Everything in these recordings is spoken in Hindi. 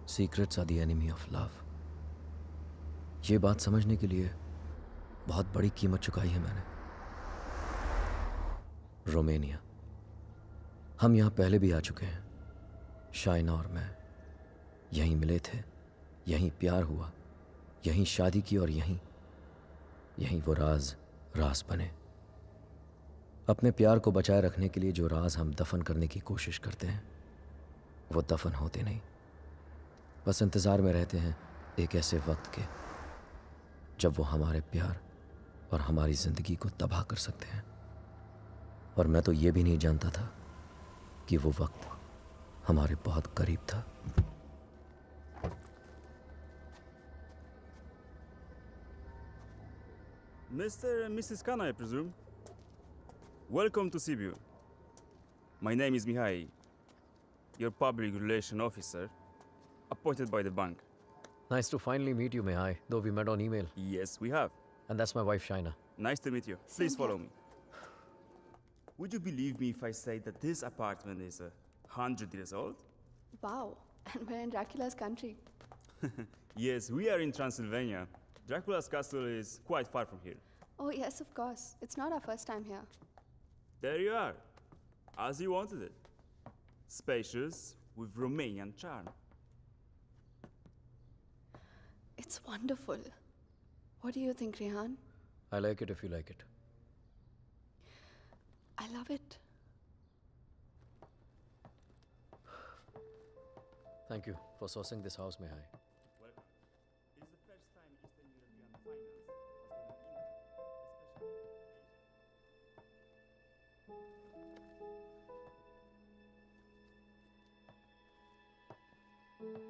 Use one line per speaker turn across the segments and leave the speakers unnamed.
Secrets are the enemy of love. ये बात समझने के लिए बहुत बड़ी कीमत चुकाई है मैंने। रोमानिया, हम यहां पहले भी आ चुके हैं, शाइना और मैं। यहीं मिले थे, यहीं प्यार हुआ, यहीं शादी की और यहीं वो राज बने। अपने प्यार को बचाए रखने के लिए जो राज हम दफन करने की कोशिश करते हैं वो दफन होते नहीं, बस इंतज़ार में रहते हैं एक ऐसे वक्त के जब वो हमारे प्यार और हमारी ज़िंदगी को तबाह कर सकते हैं। और मैं तो ये भी नहीं जानता था कि वो वक्त हमारे बहुत करीब था।
Mr. and Mrs. Khan, I presume. Welcome to Sibiu. My name is Mihai, your public relation officer, appointed by the bank.
Nice to finally meet you, Mihai, though we met on email.
Yes, we have.
And that's my wife, Shaina.
Nice to meet you. Please follow me. Would you believe me if I say that this apartment is 100 years old?
Wow, and we're in Dracula's country.
Yes, we are in Transylvania. Dracula's castle is quite far from here.
Oh, yes, of course. It's not our first time here.
There you are, as you wanted it. Spacious, with Romanian charm.
It's wonderful. What do you think, Rehan?
I like it if you like it.
I love it.
Thank you for sourcing this house, Mihai.
Well, it's the first time Eastern European finance has been an especially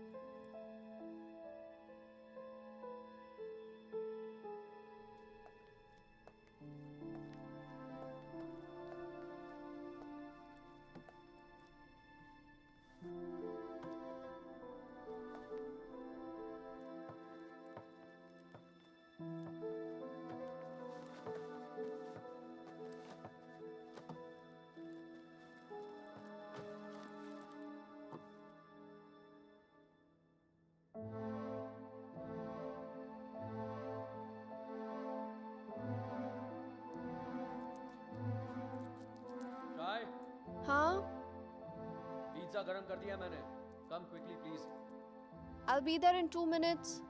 चाय,
Huh?
पिज्जा गरम कर दिया मैंने। Come quickly, please.
I'll be there in 2 minutes.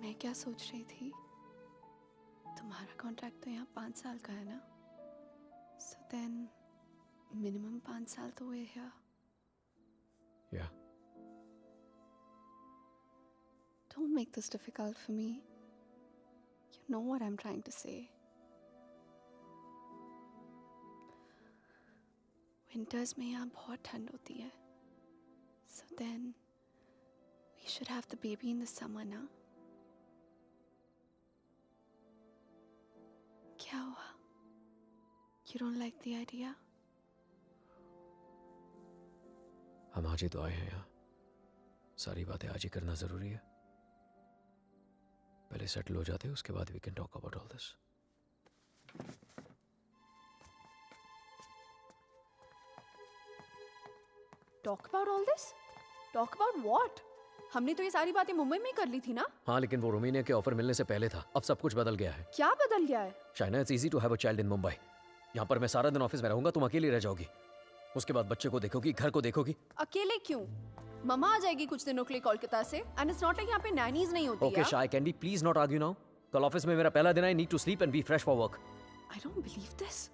मैं क्या सोच रही थी, तुम्हारा कॉन्ट्रैक्ट तो यहाँ 5 साल का है ना, सो देन मिनिमम 5 साल तो हुए here.
Yeah.
Don't make this difficult for me. You know what I'm trying to say. Winters में यहाँ बहुत ठंड होती है, so then we should have the baby in the summer ना. क्या हुआ? You don't like the idea?
हम आज ही तो आए हैं यहाँ, सारी बातें आज ही करना जरूरी है। पहले सेटल हो जाते हैं, उसके बाद we can talk about all this.
Talk about all this? Talk about what? हमने तो ये सारी बातें मुंबई में ही कर ली थी ना?
हाँ, लेकिन वो रोमानिया के ऑफर मिलने से पहले था। अब सब कुछ बदल गया है।
क्या बदल गया है?
Shaina, it's easy to have a child in Mumbai. यहाँ पर मैं सारा दिन ऑफिस में रहूंगा, तुम अकेली रह जाओगी। उसके बाद बच्चे को देखोगी, घर को देखोगी।
अकेले क्यों? मम्मा आ जाएगी कुछ दिनों के लिए कोलकाता से, एंड इट्स नॉट लाइक यहाँ पे नैनीज नहीं होती।
Okay Shay, can we please not argue now? कल ऑफिस में मेरा पहला दिन है, I need to sleep and be fresh for work.
I don't believe this.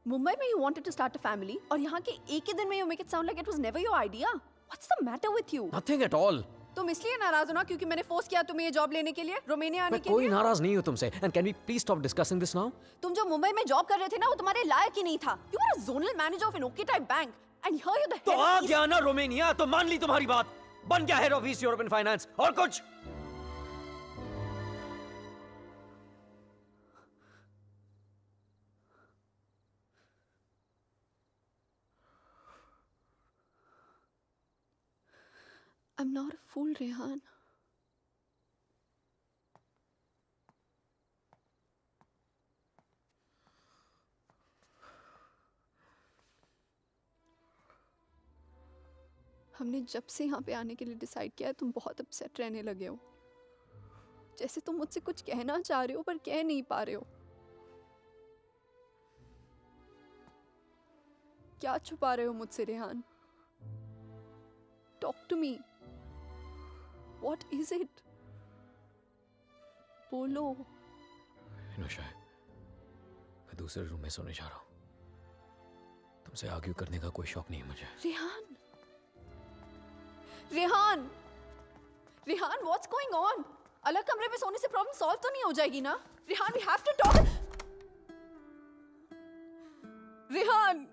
Mumbai में you wanted to start a family, और यहाँ के एक ही दिन में you make it sound like it was never your idea. What's the matter with you?
Nothing at all.
तुम इसलिए नाराज हो ना क्योंकि मैंने फोर्स किया तुम्हें ये जॉब लेने के लिए, रोमानिया आने के लिए?
कोई नाराज नहीं हूँ तुमसे, and can we please stop discussing this now?
तुम जो मुंबई में जॉब कर रहे थे ना, वो तुम्हारे लायक ही नहीं था। You are a zonal manager of an okay type bank, and here you the
तो आ गया ना रोमानिया, तो मान ली तुम्हारी बात, बन गया head of east European finance. और कुछ
I'm not a fool, Rehan. हमने जब से यहाँ पे आने के लिए डिसाइड किया है तुम बहुत अपसेट रहने लगे हो, जैसे तुम मुझसे कुछ कहना चाह रहे हो पर कह नहीं पा रहे हो। क्या छुपा रहे हो मुझसे Rehan? Talk to me, what is it? बोलो।
इनोशा, मैं दूसरे रूम में सोने जा रहा हूँ। तुमसे आर्ग्यू करने का कोई शौक नहीं है मुझे।
Rehan, Rehan, Rehan, what's going on? अलग कमरे में सोने से प्रॉब्लम सॉल्व तो नहीं हो जाएगी ना? Rehan, we have to talk. Rehan,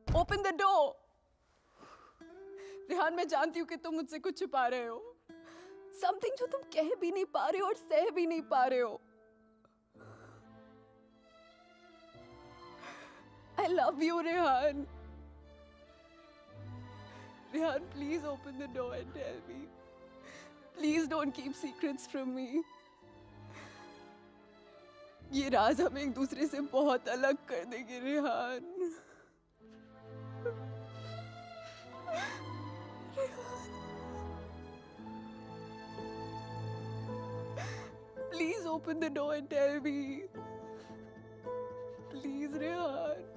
open the door. Rehan, मैं जानती हूँ कि तुम मुझसे कुछ छुपा रहे हो, समथिंग जो तुम कह भी नहीं पा रहे हो और सह भी नहीं पा रहे हो। I love you, Rehan. Rehan, please open the door and tell me. Please don't keep secrets from me. ये राज हमें एक दूसरे से बहुत अलग कर देंगे, Rehan. Please open the door and tell me. Please, Rehan.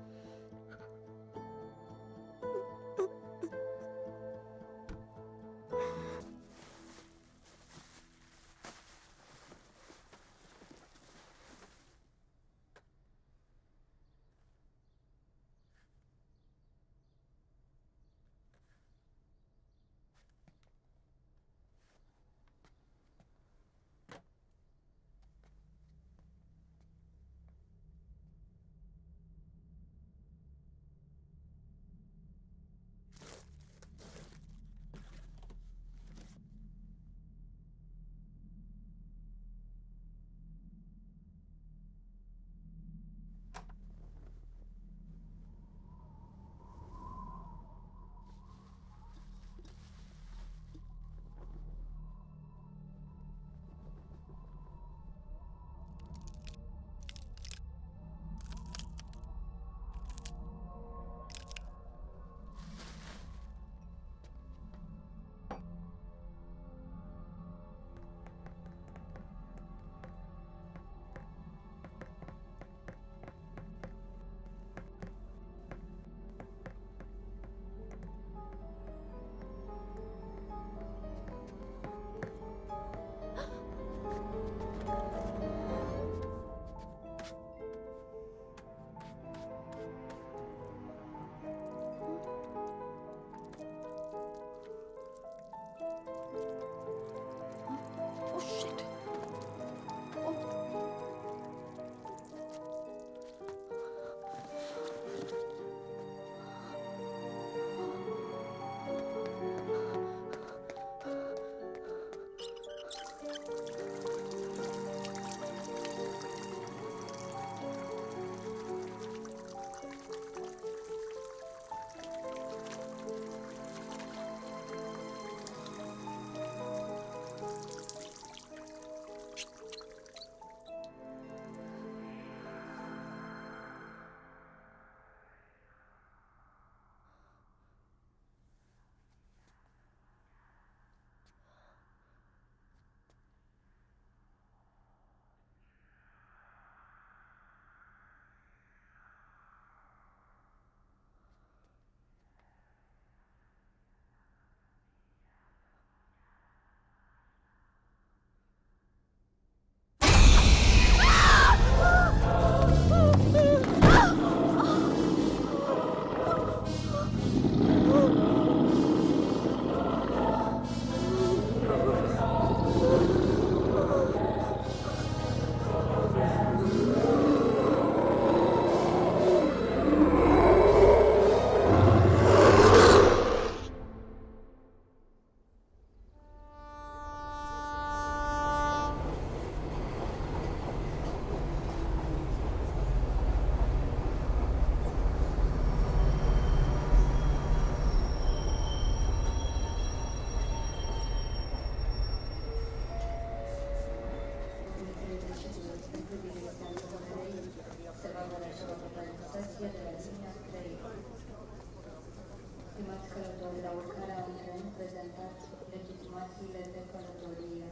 Stimați călători, la urcarea în tren, prezentați legitimațiile de călătorie.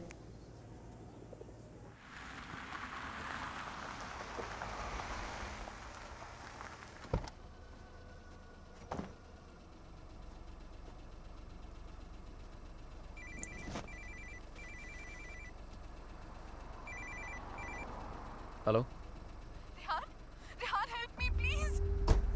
Hello?
Rehan? Rehan, help me, please.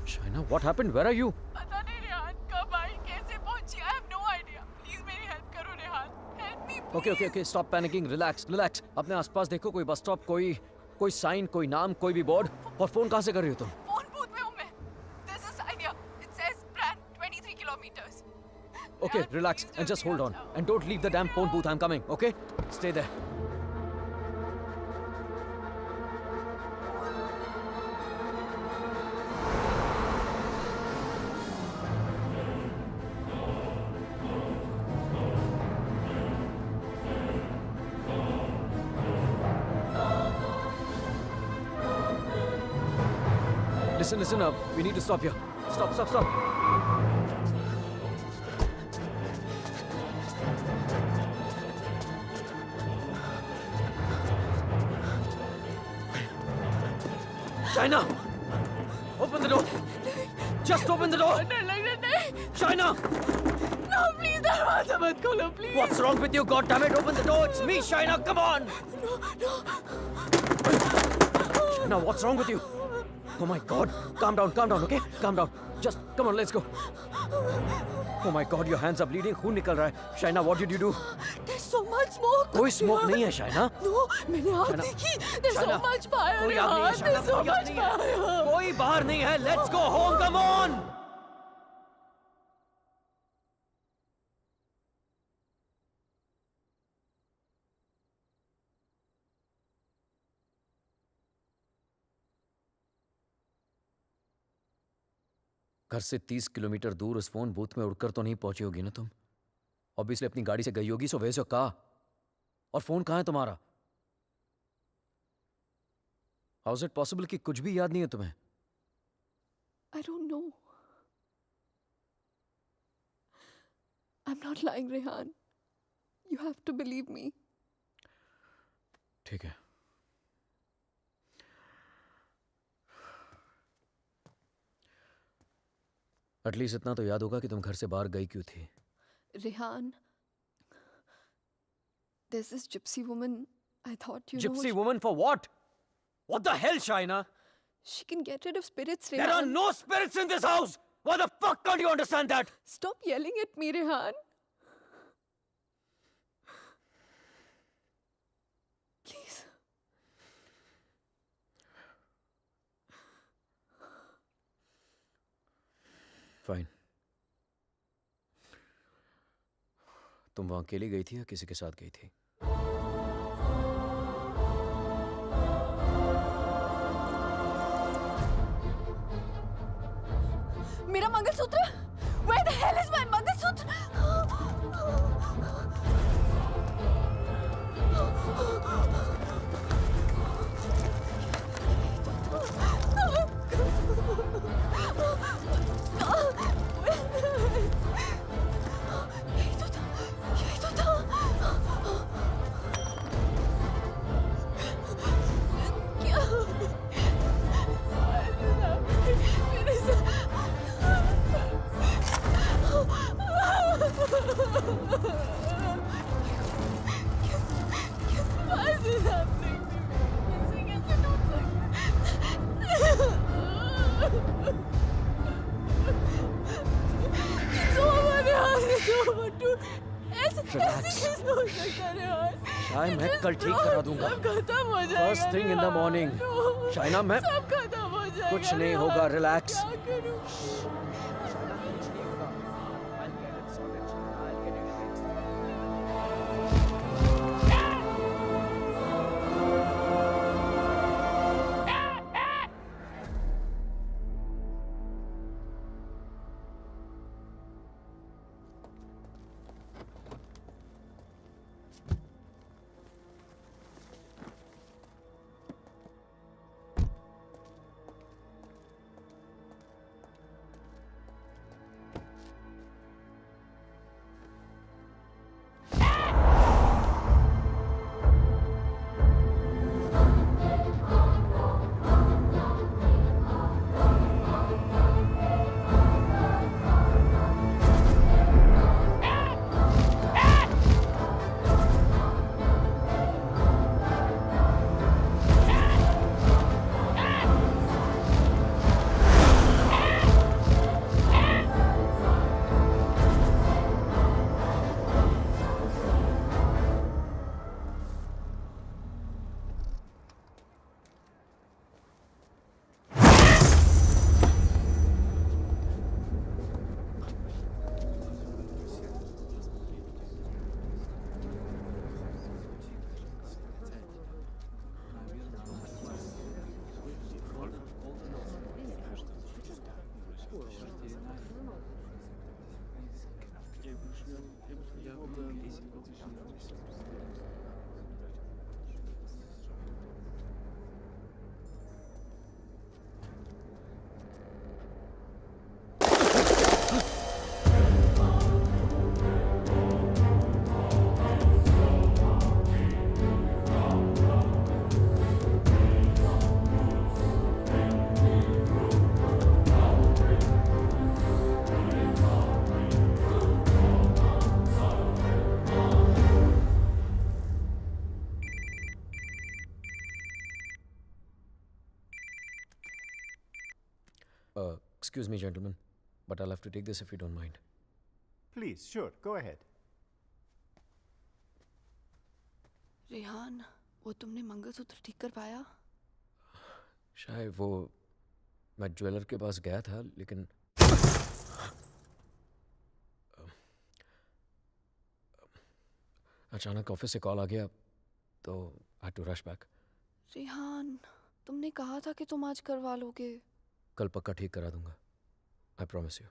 Shaina, what happened? Where are you?
पता नहीं रेहान कब आई कैसे पहुंची I have no idea. Please मेरी हेल्प करो Rehan. Help me, please.
Okay, stop panicking. Relax. अपने आसपास देखो, कोई बस स्टॉप, कोई साइन, कोई नाम, कोई भी बोर्ड. और फोन कहाँ से कर रही हो तुम?
फोन बूथ में हूँ मैं. There's a sign here. It says Brand 23 kilometers.
Okay,
Rehan,
relax
please
and just
जल्दी
hold
आ
on.
जाओ.
And don't leave the damn phone booth. I'm coming, okay? Stay there. Listen up. We need to stop here. Stop. Shaina! Open the door! Just open the door!
डर लग रहा नहीं.
Shaina!
No, please दरवाजा मत खोलो, please.
What's wrong with you? God damn it! Open the door! It's me, Shaina! Come on!
No.
Shaina, what's wrong with you? Oh my God! Calm down, okay? Calm down. Just come on, let's go. Oh my God, your hands are bleeding. खून निकल रहा है. Shaina, what did you do?
There's so much smoke.
कोई smoke नहीं है, Shaina.
No, मैंने आग
Shaina,
देखी. There's so
Shaina,
much fire.
कोई आग नहीं है,
Rehan.
Shaina.
There's so
कोई आग
much
नहीं है.
fire.
कोई बाहर नहीं है. Let's go home. Come on. घर से 30 किलोमीटर दूर उस फोन बूथ में उड़कर तो नहीं पहुंची होगी ना तुम? ऑब्वियसली अपनी गाड़ी से गई होगी, सो वैसे कहा. और फोन कहाँ है तुम्हारा? हाउ इज इट पॉसिबल कि कुछ भी याद नहीं है तुम्हें?
I don't know. I'm not lying, Rehan. You have to believe me.
ठीक है. एटलीस्ट इतना तो याद होगा कि तुम घर से बाहर गई क्यों थी.
Rehan, there's this gypsy woman. I thought you know.
Gypsy woman for what? What the hell, Shaina?
She can get rid of spirits,
There are
Rehan.
no spirits in this house! Why the fuck can't you understand that?
Stop yelling at me, Rehan. Please.
Fine. तुम वहां अकेली गई थी या किसी के साथ गई थी?
मेरा mangalsutra? Where the hell is my mangalsutra? यही तो था. क्या? मेरे Why is this happening to me? कैसे टूट It's over, Rehan. It's over, dude. ऐसे
Relax.
कैसे हो सकता है, Rehan?
शायद मैं
It
कल
is
ठीक
wrong.
करा दूंगा.
सब खत्म हो जाएगा,
First thing in the
Rehan.
morning.
No.
Shaina, मैं
सब खत्म हो जाएगा,
कुछ नहीं
Rehan.
होगा. Relax.
क्या करूं?
Excuse me, gentlemen, but I'll have to take this if you don't mind.
Please, sure, go ahead.
Rehan, वो तुमने मंगलसूत्र ठीक कर पाया?
शायद वो मैं ज्वेलर के पास गया था, लेकिन अचानक ऑफिस से कॉल आ गया तो I had to rush back.
Rehan, तुमने कहा था कि तुम आज करवा लोगे.
कल पक्का ठीक करा दूंगा. I promise you.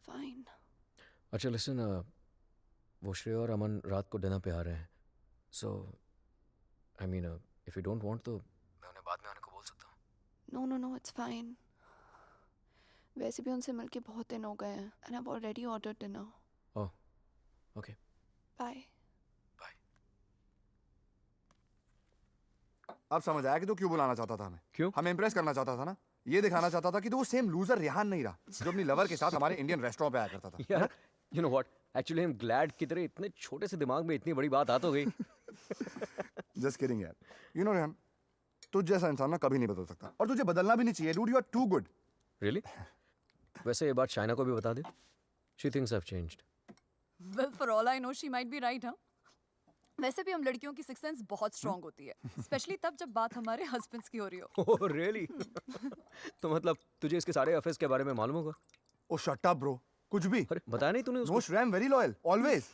फाइन.
अच्छा लिसन, वो श्रेय और अमन रात को डिनर पे आ रहे हैं. So I mean if you don't want तो मैं उन्हें बाद में आने को बोल सकता हूँ.
No no no, it's fine. वैसे भी उनसे मिलके बहुत दिन हो गए हैं and I have already ordered dinner.
Oh okay.
Bye.
अब समझ आया कि तू क्यों बुलाना चाहता था हमें.
क्यों?
हमें इंप्रेस करना चाहता था ना. ये दिखाना चाहता था कि तू वो सेम लूजर रेहान नहीं रहा जो अपनी लवर के साथ हमारे इंडियन रेस्टोरेंट पे आया करता था.
यार you know what, actually I am glad कि तेरे इतने छोटे से दिमाग में इतनी बड़ी बात आ तो गई.
जस्ट किडिंग यार. यू नो रेहान, तुझ जैसा इंसान ना कभी नहीं बदल सकता और तुझे बदलना भी नहीं चाहिए. Dude, you are too good.
Really? वैसे ये बात शाइना को भी बता दे. She thinks I have changed.
Well, for all I know, she might be right, huh? वैसे भी हम लड़कियों की सिक्स सेंस बहुत स्ट्रांग होती है, स्पेशली तब जब बात हमारे हस्बैंड्स की हो रही हो.
Oh really? तो मतलब तुझे इसके सारे अफेयर्स के बारे में मालूम होगा?
ओ शट अप ब्रो. कुछ भी.
अरे बताया नहीं तूने उसको?
नो श्रेय, very loyal always.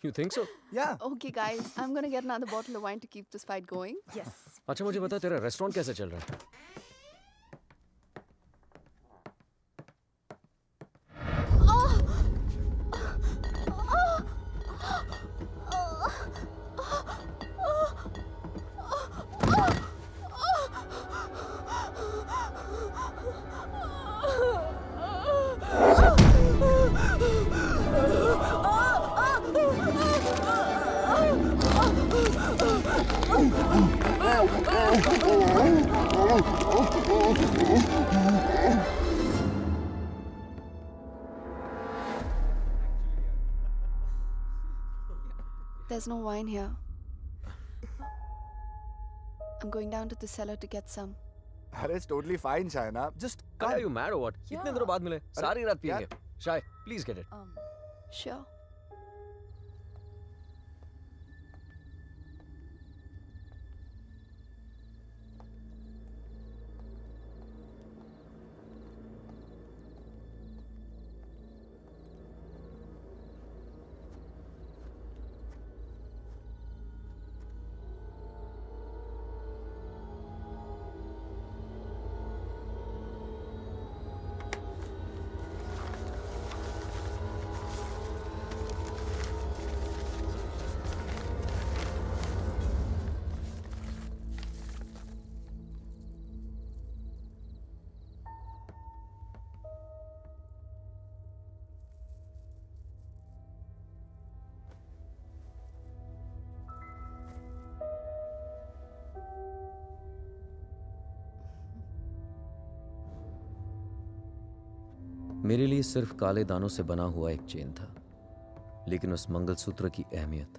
You think so?
या.
Okay guys, I'm gonna get another bottle of wine to keep this fight going.
Yes.
अच्छा मुझे बता, तेरा रेस्टोरेंट कैसे चल रहा है?
There's no wine here. I'm going down to the cellar to get some.
अरे it's totally fine Shaina. Just
Are you mad or what?
Yeah.
इतने दिनों बाद मिले, सारी रात
यार.
पिएंगे. शाय, प्लीज गेट इट.
Sure.
मेरे लिए सिर्फ काले दानों से बना हुआ एक चेन था, लेकिन उस मंगलसूत्र की अहमियत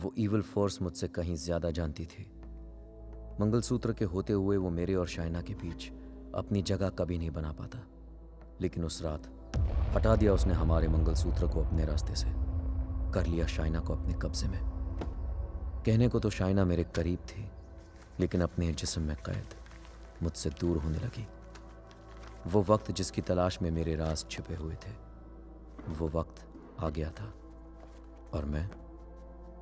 वो इविल फोर्स मुझसे कहीं ज्यादा जानती थी. मंगलसूत्र के होते हुए वो मेरे और शाइना के बीच अपनी जगह कभी नहीं बना पाता, लेकिन उस रात हटा दिया उसने हमारे मंगलसूत्र को अपने रास्ते से, कर लिया शाइना को अपने कब्जे में. कहने को तो शाइना मेरे करीब थी, लेकिन अपने जिस्म में कैद मुझसे दूर होने लगी. वो वक्त जिसकी तलाश में मेरे राज छिपे हुए थे, वो वक्त आ गया था. और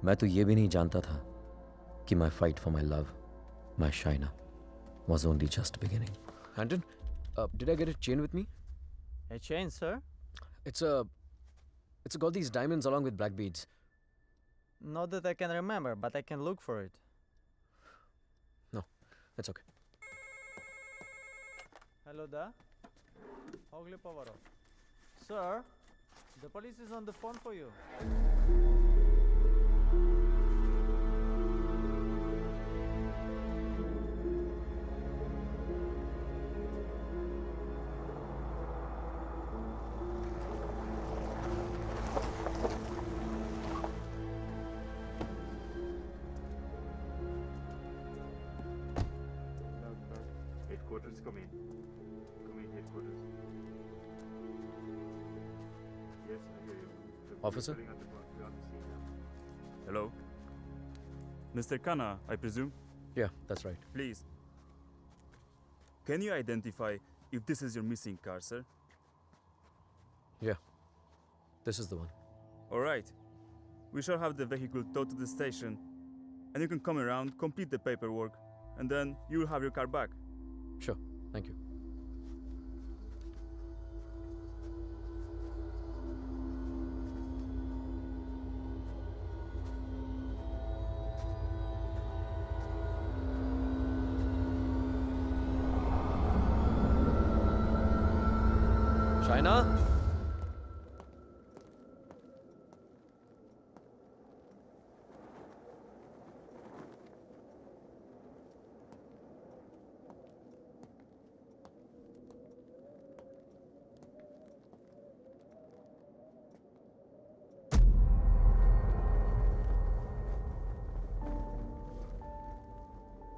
मैं तो ये भी नहीं जानता था कि माई fight for my love, my Shaina, was only just beginning. Anton, did I get a chain with me?
A chain, sir?
It's got these diamonds along with black beads.
Not that I can remember, but I can look for it.
No, it's okay.
Hello there. Ogli Povaro. Sir, the police is on the phone for you.
headquarters. Come in. Come in, headquarters. Yes, I hear you.
Officer?
Hello? Mr. Khanna, I presume?
Yeah, that's right.
Please. Can you identify if this is your missing car, sir?
Yeah, this is the one.
All right. We shall have the vehicle towed to the station, and you can come around, complete the paperwork, and then you will have your car back.
Sure, thank you. Shaina?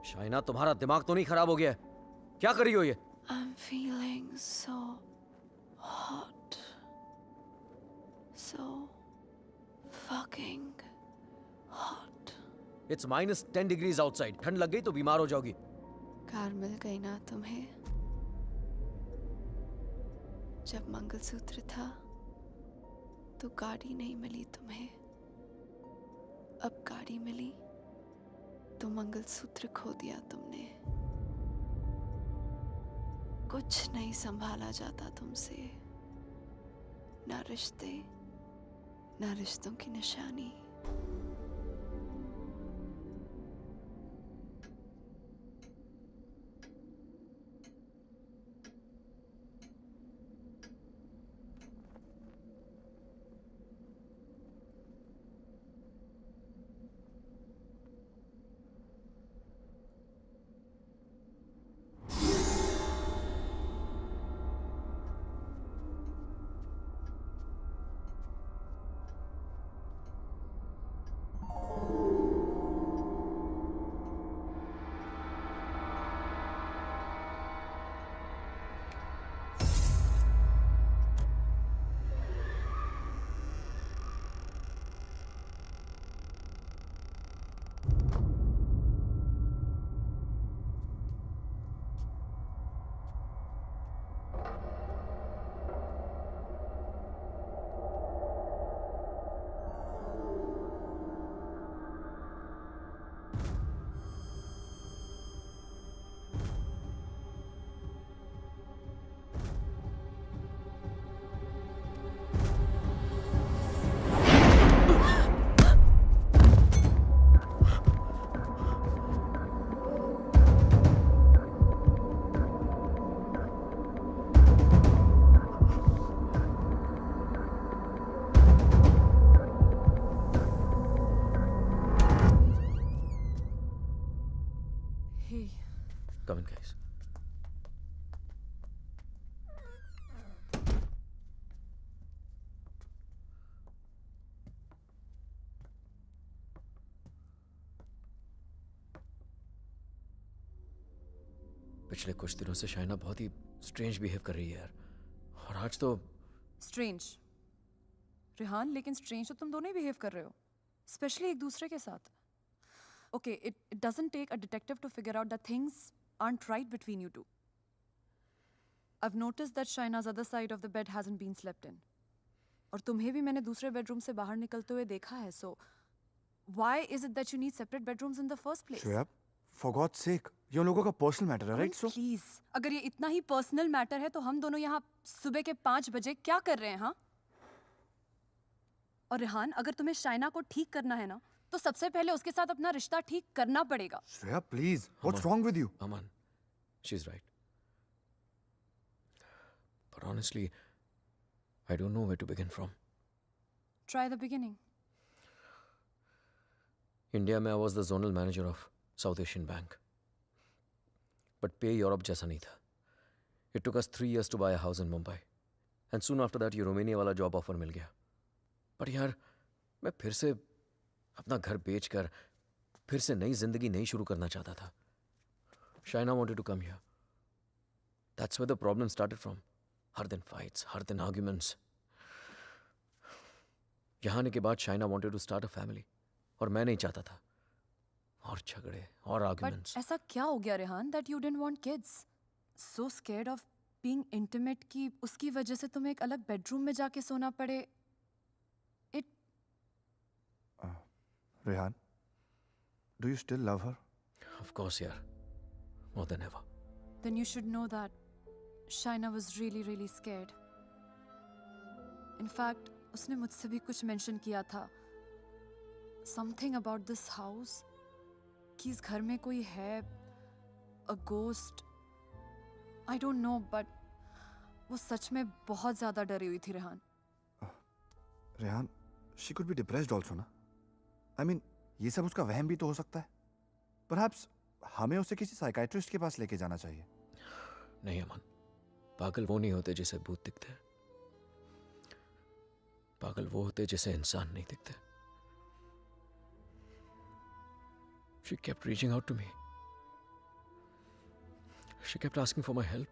Shaina, तुम्हारा दिमाग तो नहीं खराब हो गया है? क्या कर रही हो ये?
I'm feeling so hot. So fucking hot.
It's -10 degrees outside. ठंड लग गई तो बीमार हो जाओगी.
कार मिल गई ना तुम्हें? जब मंगलसूत्र था तो गाड़ी नहीं मिली तुम्हें. अब गाड़ी मिली तो मंगलसूत्र खो दिया तुमने. कुछ नहीं संभाला जाता तुमसे. ना रिश्ते, ना रिश्तों की निशानी.
Come in, guys. पिछले कुछ दिनों से शाइना बहुत ही स्ट्रेंज बिहेव कर रही है यार. और आज तो
स्ट्रेंज रेहान, लेकिन स्ट्रेंज तो तुम दोनों ही बिहेव कर रहे हो, स्पेशली एक दूसरे के साथ. Okay, it doesn't take a detective to figure out that things aren't right between you two. I've noticed that Shaina's other side of the bed hasn't been slept in. और तुम्हें भी मैंने दूसरे बेडरूम से बाहर निकलते हुए देखा है. So why is it that you need separate bedrooms in the first place?
Shreya, for God's sake, ये उन लोगों का पर्सनल मैटर है, राइट? सो
प्लीज, अगर ये इतना ही पर्सनल मैटर है तो हम दोनों यहाँ सुबह के 5 बजे क्या कर रहे हैं? हाँ. और रेहान, अगर तुम्हें शाइना को ठीक करना है ना, तो सबसे पहले उसके साथ अपना रिश्ता ठीक करना पड़ेगा.
Shreya, please, what's wrong with you?
Aman, she's right. But honestly, I don't know where to begin from.
Try the beginning.
India में I was the zonal manager of South Asian Bank. But pay Europe जैसा नहीं था. It took us 3 years to buy a house in Mumbai. And soon after that, ये रोमानिया वाला जॉब ऑफर मिल गया. पर यार, मैं फिर से अपना घर बेचकर फिर से नई जिंदगी नहीं शुरू करना चाहता था. Shaina wanted to come here. That's where the problem started from. हर दिन fights, हर दिन arguments. यहाँ आने के बाद Shaina wanted to start a family. और मैं नहीं चाहता था. और झगड़े और
But
arguments.
ऐसा क्या हो गया Rehan that you didn't want kids? So scared of being intimate कि उसकी वजह से तुम्हें एक अलग bedroom में जाके सोना पड़े. It
Rehan, do you still love her?
Of course, यार. More than ever.
then you should know that Shaina was really really scared. In fact, उसने मुझसे भी कुछ mention किया था. Something about this house. कि इस घर में कोई है. A ghost. I don't know, but वो सच में बहुत ज़्यादा डरी हुई थी Rehan.
Rehan, she could be depressed also ना. I mean, ये सब उसका वहम भी तो हो सकता है. Perhaps हमें उसे किसी साइकाइट्रिस्ट के पास लेके जाना चाहिए.
नहीं अमन, पागल वो नहीं होते जिसे भूत दिखते हैं. पागल वो होते जिसे इंसान नहीं दिखते. She kept reaching out to me. She kept asking for my help.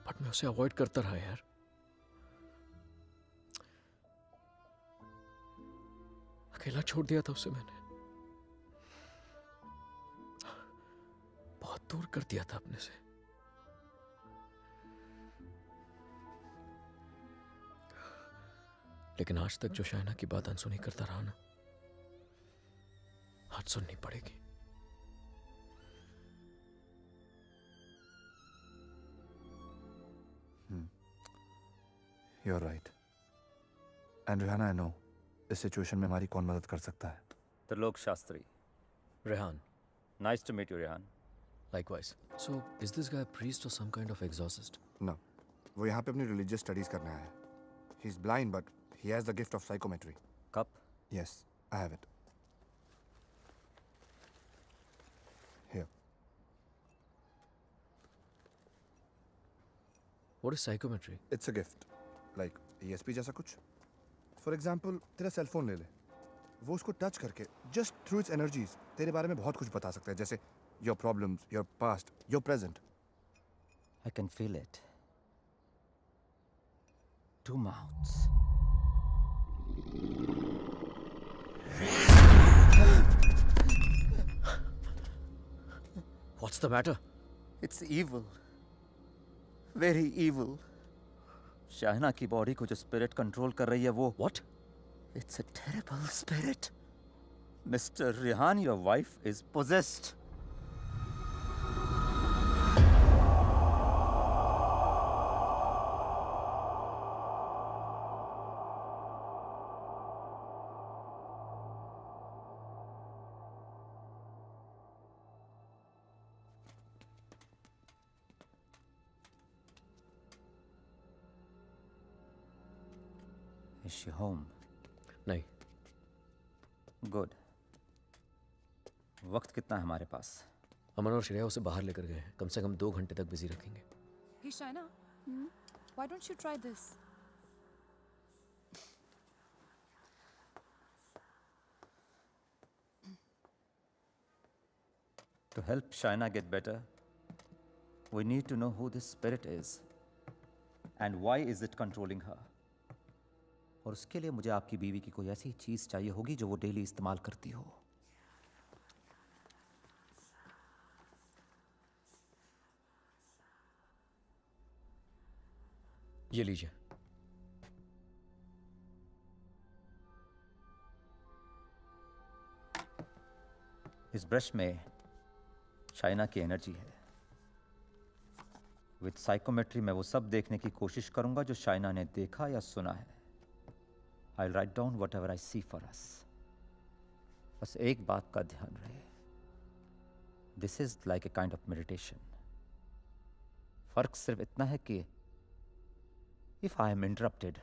But मैं उसे अवॉइड करता रहा यार. अकेला छोड़ दिया था उसे मैंने. बहुत दूर कर दिया था अपने से. लेकिन आज तक जो शाइना की बात अनसुनी करता रहा ना, आज सुननी पड़ेगी.
You're right. And Rihanna, I know इस सिचुएशन में हमारी कौन मदद कर सकता है.
Trilok Shastri.
Rehan.
Nice to meet you, Rehan.
Likewise. So, is this guy a priest or some kind of exorcist?
No, वो यहाँ पे अपनी religious studies करने आया है. He's blind, but he has the gift of psychometry.
Cup?
Yes, I have it. Here.
What is psychometry?
It's a gift. Like ESP जैसा कुछ. For example, तेरा सेल फोन ले ले. वो उसको टच करके just through its energies तेरे बारे में बहुत कुछ बता सकता है. जैसे your problems, your past, your present.
I can feel it. Two mouths.
What's the matter?
It's evil. Very evil. शाहना की बॉडी को जो स्पिरिट कंट्रोल कर रही है वो
What?
It's a terrible spirit. Mr. Rehan, your wife is possessed. Is she home?
नहीं.
Good. वक्त कितना है हमारे पास?
अमन और श्रेया उसे बाहर लेकर गए हैं. कम से कम 2 घंटे तक बिजी रखेंगे.
Hey Shaina, why don't you try this?
To help Shaina get better, we need to know who this spirit is and why is it controlling her. और उसके लिए मुझे आपकी बीवी की कोई ऐसी चीज चाहिए होगी जो वो डेली इस्तेमाल करती हो.
ये लीजिए.
इस ब्रश में शाइना की एनर्जी है. विद साइकोमेट्री मैं वो सब देखने की कोशिश करूंगा जो शाइना ने देखा या सुना है. I'll write down whatever I see for us. बस एक बात का ध्यान रहे. This is like a kind of meditation. फर्क सिर्फ इतना है कि if I am interrupted,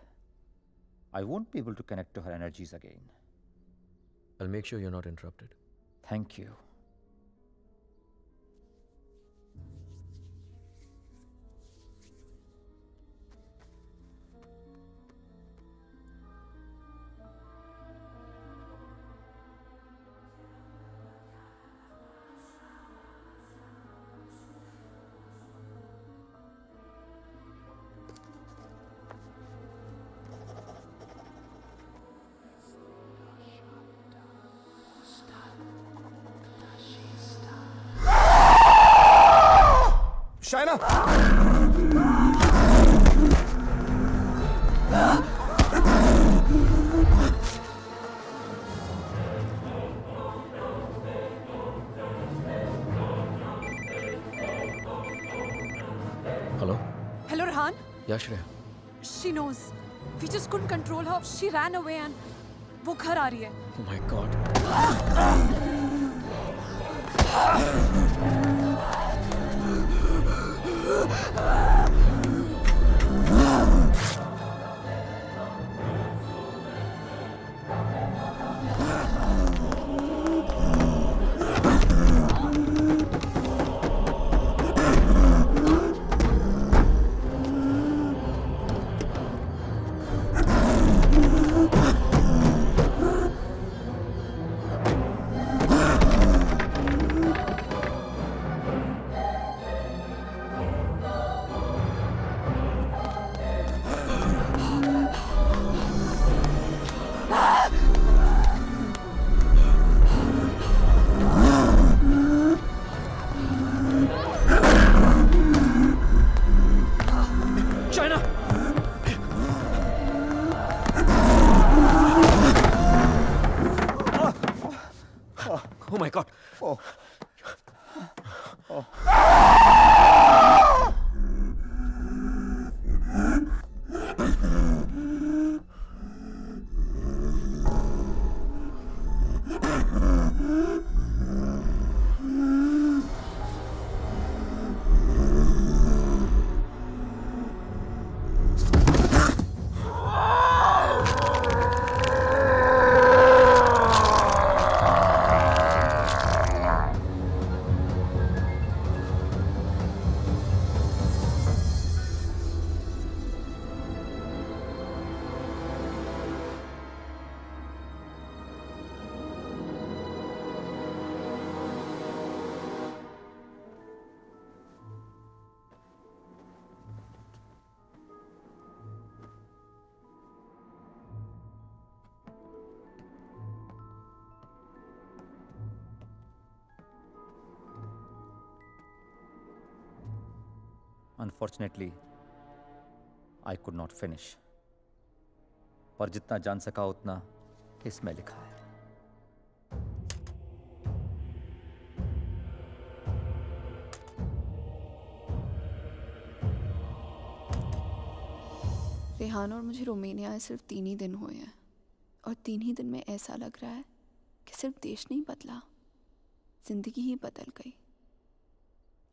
I won't be able to connect to her energies again.
I'll make sure you're not interrupted.
Thank you.
China.
Hello.
Hello, Rehan.
या Shreya?
She knows. We just couldn't control her. She ran away and वो घर आ रही है.
Oh my God. China! Oh my God.
Oh.
Unfortunately, I could not finish. पर जितना जान सका उतना इसमें लिखा है.
रेहान और मुझे रोमानिया आए सिर्फ 3 ही दिन हुए हैं और 3 ही दिन में ऐसा लग रहा है कि सिर्फ देश नहीं बदला, जिंदगी ही बदल गई।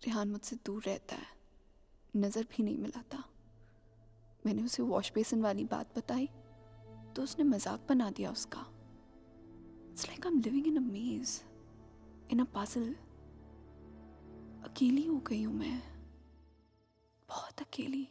रेहान मुझसे दूर रहता है, नज़र भी नहीं मिलाता। मैंने उसे वॉश बेसिन वाली बात बताई तो उसने मजाक बना दिया उसका। It's like I am living in a maze, in a puzzle. अकेली हो गई हूँ मैं, बहुत अकेली।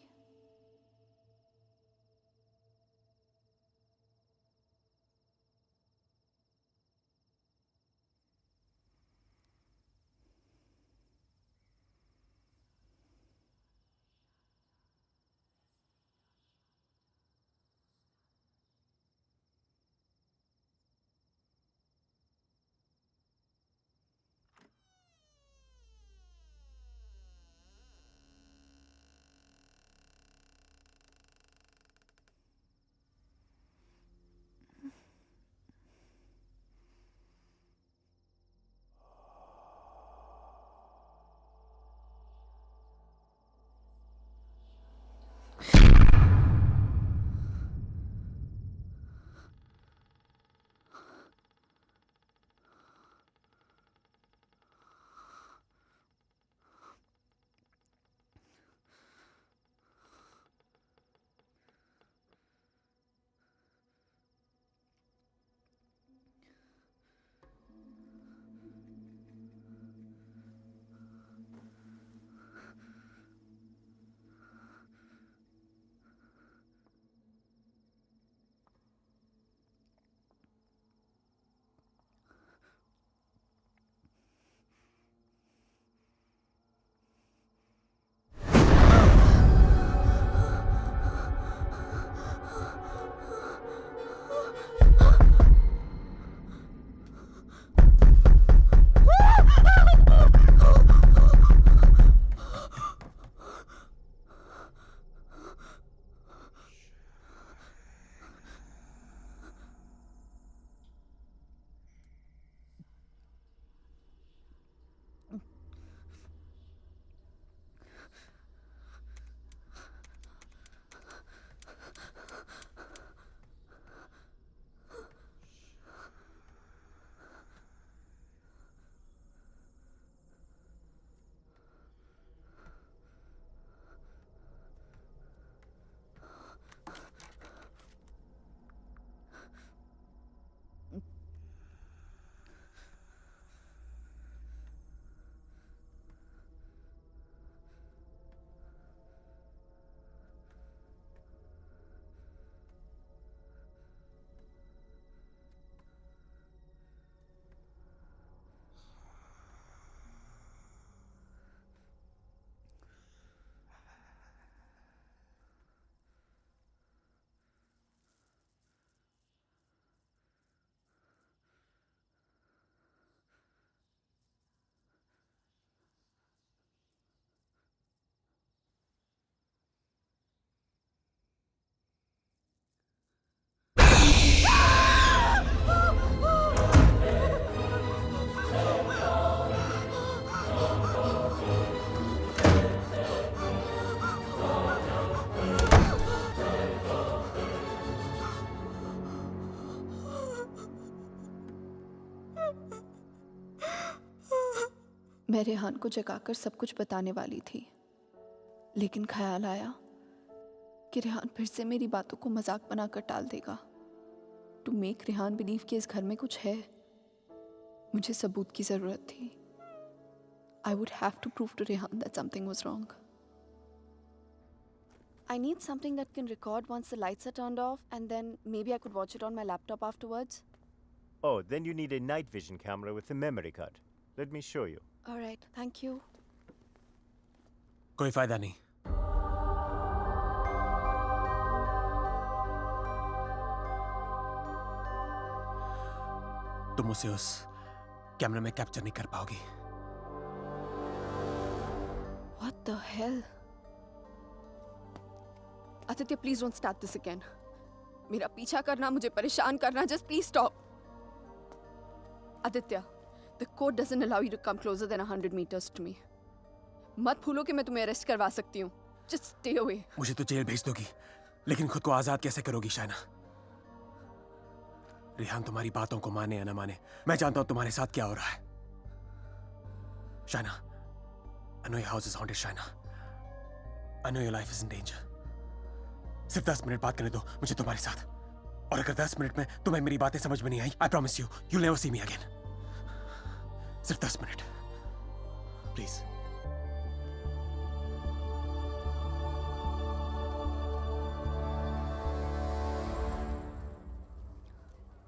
मैं रेहान को जगाकर सब कुछ बताने वाली थी, लेकिन ख्याल आया कि रेहान फिर से मेरी बातों को मजाक बनाकर टाल देगा। टू मेक रेहान बिलीव कि इस घर में कुछ है, मुझे सबूत की जरूरत थी। I would have to prove to Rehan that something was wrong. I need something that can record once the lights are turned off, and then maybe I could watch it on my laptop afterwards.
Oh, then you need a night vision camera with a memory card. Let me show you.
All right, thank you.
कोई फायदा नहीं। तुम उसे उस कैमरे में कैप्चर नहीं कर पाओगी।
What the hell? Aditya, please don't start this again. मेरा पीछा करना, मुझे परेशान करना, just please stop. Aditya, the code doesn't allow you to come closer than 100 meters to me. मत भूलो कि मैं तुम्हें अरेस्ट करवा सकती हूँ. Just stay away.
मुझे तो जेल भेज दोगी, लेकिन खुद को आजाद कैसे करोगी शाइना? रेहान तुम्हारी बातों को माने या न माने, मैं जानता हूं तुम्हारे साथ क्या हो रहा है। Shaina, I know your house is haunted, Shaina. I know your life is in danger. सिर्फ 10 मिनट बात करने दो मुझे तुम्हारे साथ, और अगर 10 मिनट में तुम्हें मेरी बातें समझ में नहीं आई, I promise you, you'll never see me again. सिर्फ 10 minute, please.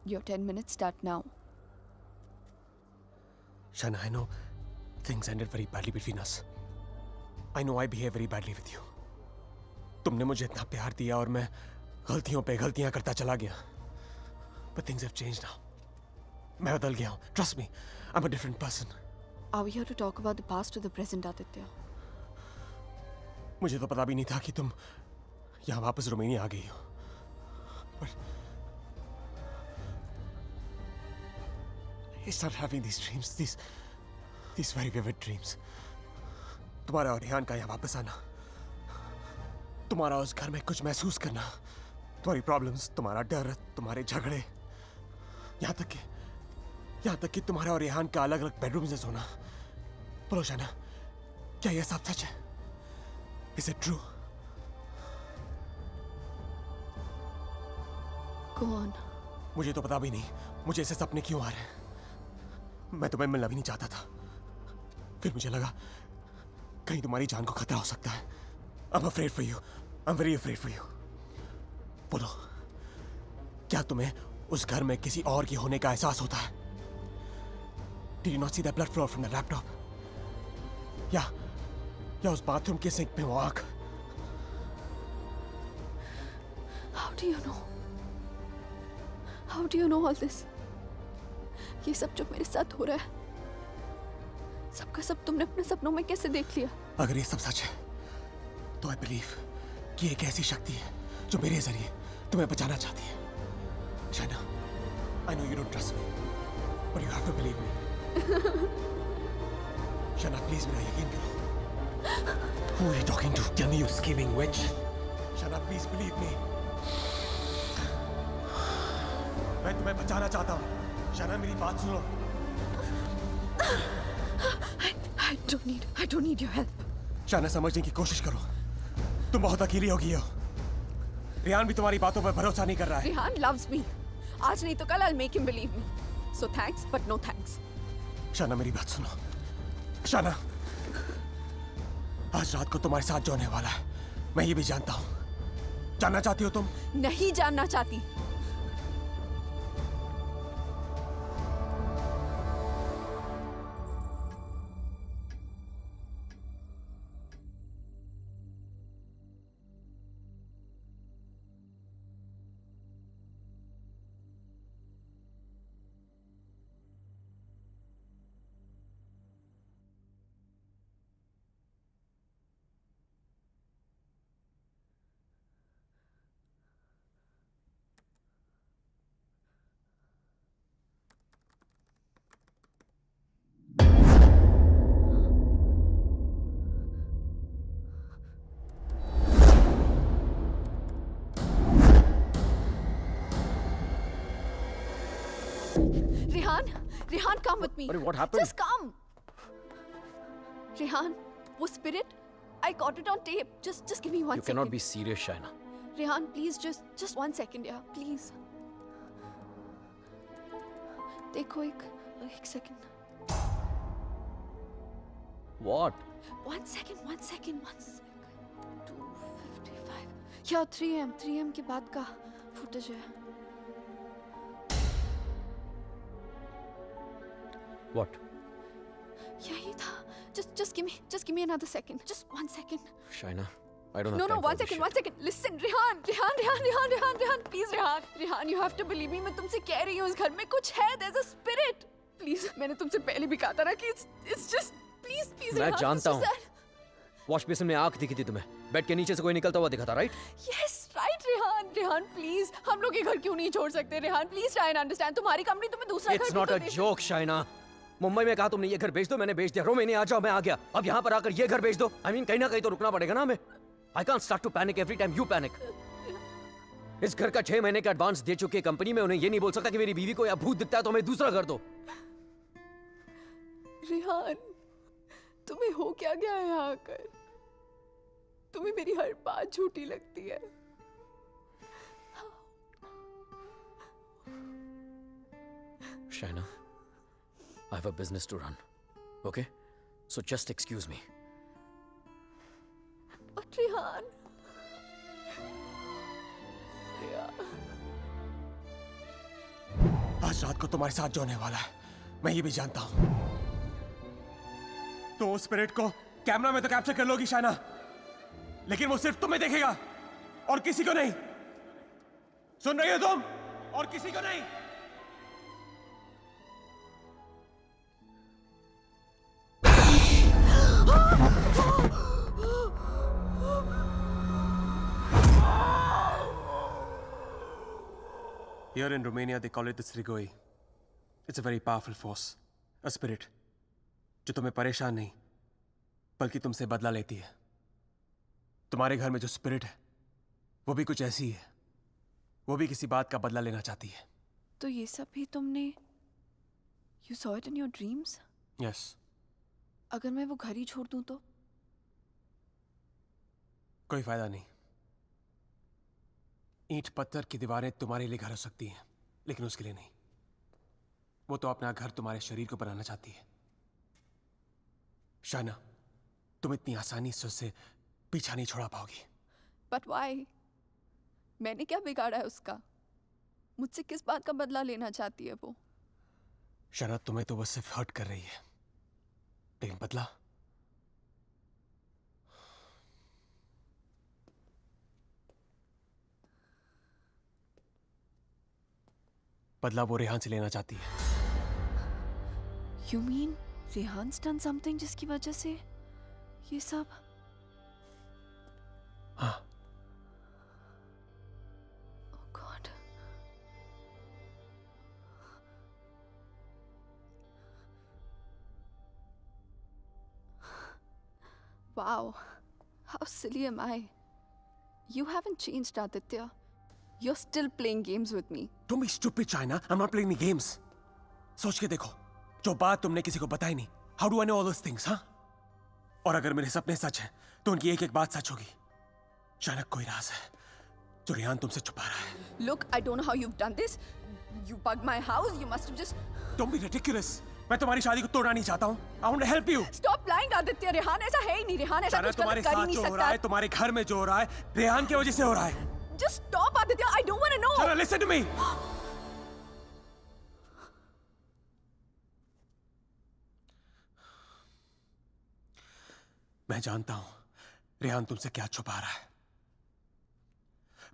Your 10 minutes start now.
Shaina, I know things ended very badly between us. I know I behaved very badly with you. तुमने मुझे इतना प्यार दिया और मैं गलतियों पे गलतियां करता चला गया। But things have changed now. मैं बदल गया हूँ. Trust me, I'm a different person.
Are we here to talk about the past or the present, Aditya?
मुझे तो पता भी नहीं था कि तुम यहाँ वापस रोमानिया आ गई हो। But I started having these dreams, these very vivid dreams. तुम्हारा और रेहान का यहाँ वापस आना, तुम्हारा उस घर में कुछ महसूस करना, तुम्हारी प्रॉब्लम्स, तुम्हारा डर, तुम्हारे झगड़े, यहाँ तक कि तुम्हारा और रेहान का अलग अलग बेडरूम में सोना। बोलो शाइना, क्या यह सब सच है? Is it true?
Go on.
मुझे तो पता भी नहीं मुझे ऐसे सपने क्यों आ रहे हैं। मैं तुम्हें मिलना भी नहीं चाहता था, फिर मुझे लगा कहीं तुम्हारी जान को खतरा हो सकता है। I'm afraid for you. I'm very afraid for you. बोलो, क्या तुम्हें उस घर में किसी और की होने का एहसास होता है? Did you not see that blood flow from the laptop? या उस बाथरूम के सिंक में वो आग?
How do you know? How do you know all this? ये सब जो मेरे साथ हो रहा है, सबका सब तुमने अपने सपनों में कैसे देख लिया?
अगर ये सब सच है, तो I believe कि एक ऐसी शक्ति है जो मेरे जरिए तुम्हें बचाना चाहती है। Shaina, I know you don't trust me, but you have to believe me. Shaina, please मेरा यकीन करो। Who are you talking to? Tell me, you scheming witch. Shaina, please believe me. मैं तुम्हें बचाना चाहता हूँ। शाइना, मेरी बात सुनो।
I don't need your help.
Shaina, समझने की कोशिश करो। तुम बहुत अकेली हो गई हो। रेहान भी तुम्हारी बातों पर भरोसा नहीं कर रहा है।
Rehan loves me. आज नहीं तो कल I'll make him believe me. So thanks, but no thanks.
Shaina, मेरी बात सुनो। शाइना, आज रात को तुम्हारे साथ जो होने वाला है, मैं ये भी जानता हूँ। जानना चाहती हो तुम?
नहीं जानना चाहती। Rehan, come with me.
What happened?
Just come. Rehan, वो spirit, I got it on tape. Just give me one
You
second.
cannot be serious, Shaina.
Rehan, please, just 1 second, yeah, please. देखो एक second.
What?
1 second. 2:55. Yeah, 3 am के बाद का footage है.
What?
यही था. Just give me another second. Just 1 second.
Shaina, I don't have
No,
time for
1
this
second,
shit.
1 second. Listen, Rehan, please, Rehan, you have to believe me. मैं तुमसे कह रही हूँ, इस घर में कुछ है. There's a spirit. Please, मैंने तुमसे पहले भी कहा था ना कि it's just, please,
मैं
Rehan,
जानता
it's
हूँ.
just that.
वॉश बेसिन में आंख दिखी थी तुम्हें. बेड के नीचे से कोई निकलता हुआ दिखा था, right?
Yes, right, Rehan, please. हम लोग ये घर क्यों नहीं छोड़ सकते, Rehan? Please try and understand. तुम्हारी कंपनी तुम्हें दूसरा घर
It's
भी
not
तो
a
they-
joke, Shaina. Mumbai में कहा तुमने ये घर बेच दो, मैंने बेच दिया. रोमेनिया आ जाओ, मैं आ गया. अब यहाँ पर आकर ये घर बेच दो. I mean, कहीं ना कहीं तो रुकना पड़ेगा ना हमें. I can't start to panic every time you panic. इस घर का 6 महीने का एडवांस दे चुकी है कंपनी में. उन्हें ये नहीं बोल सकता कि मेरी बीवी को या भूत दिखता है तो हमें दूसरा घर दो.
रेहान, तुम्हें हो क्या गया है यहाँ आकर? तुम्हें मेरी हर बात झूठी लगती है.
Shaina, I have a business to run. Okay? So just excuse me.
और रेहान,
आज रात को तुम्हारे साथ जो होने वाला है, मैं ये भी जानता हूं. तो उस स्पिरिट को कैमरा में तो कैप्चर कर लोगी शाइना, लेकिन वो सिर्फ तुम्हें देखेगा और किसी को नहीं. सुन रही हो तुम? और किसी को नहीं. Here in Romania, they call it the Strigoi. It's a very powerful force, a spirit, जो तुम्हें परेशान नहीं, बल्कि तुमसे बदला लेती है. तुम्हारे घर में जो स्पिरिट है, वो भी कुछ ऐसी है. वो भी किसी बात का बदला लेना चाहती है.
तो ये सब भी तुमने You saw it in your dreams?
Yes.
अगर मैं वो घर ही छोड़ दूं तो?
कोई फायदा नहीं. ईंट पत्थर की दीवारें तुम्हारे लिए घर हो सकती हैं, लेकिन उसके लिए नहीं. वो तो अपना घर तुम्हारे शरीर को बनाना चाहती है. शाइना, तुम इतनी आसानी से उससे पीछा नहीं छोड़ा पाओगी.
But why? मैंने क्या बिगाड़ा है उसका? मुझसे किस बात का बदला लेना चाहती है वो?
शाइना, तुम्हें तो वो सिर्फ हर्ट कर रही है, लेकिन बदला? बदला वो रेहान से लेना चाहती है.
You mean Rehan's done something जिसकी वजह से ये सब?
हाँ.
Oh God. Wow. How silly am I? You haven't changed, Aditya. You're still playing games with me.
Don't be stupid, China. I'm not playing any games. सोच के देखो, जो बात तुमने किसी को बताई नहीं. How do I know all those things, हाँ? और अगर मेरे सपने सच हैं, तो उनकी एक-एक बात सच होगी. चाइना, कोई राज है जो रेहान तुमसे छुपा रहा है.
Look, I don't know how you've done this. You bugged my house. You must have just...
Don't be ridiculous. मैं तुम्हारी शादी को तोड़ना नहीं चाहता हूँ. I want to help you.
Stop lying, Aditya. Rehan ऐसा है ही नहीं. रेहान ऐसा
चाइना,
कुछ
तुम्हारे
गलत कर ही
साथ
नहीं
जो हो रहा है,
सकता.
तुम्हारे घर में जो हो रहा है, रेहान की वजह से हो रहा है.
Just stop, Aditya. I don't want to know.
China, listen to me. मैं जानता हूं रेहान तुमसे क्या छुपा रहा है.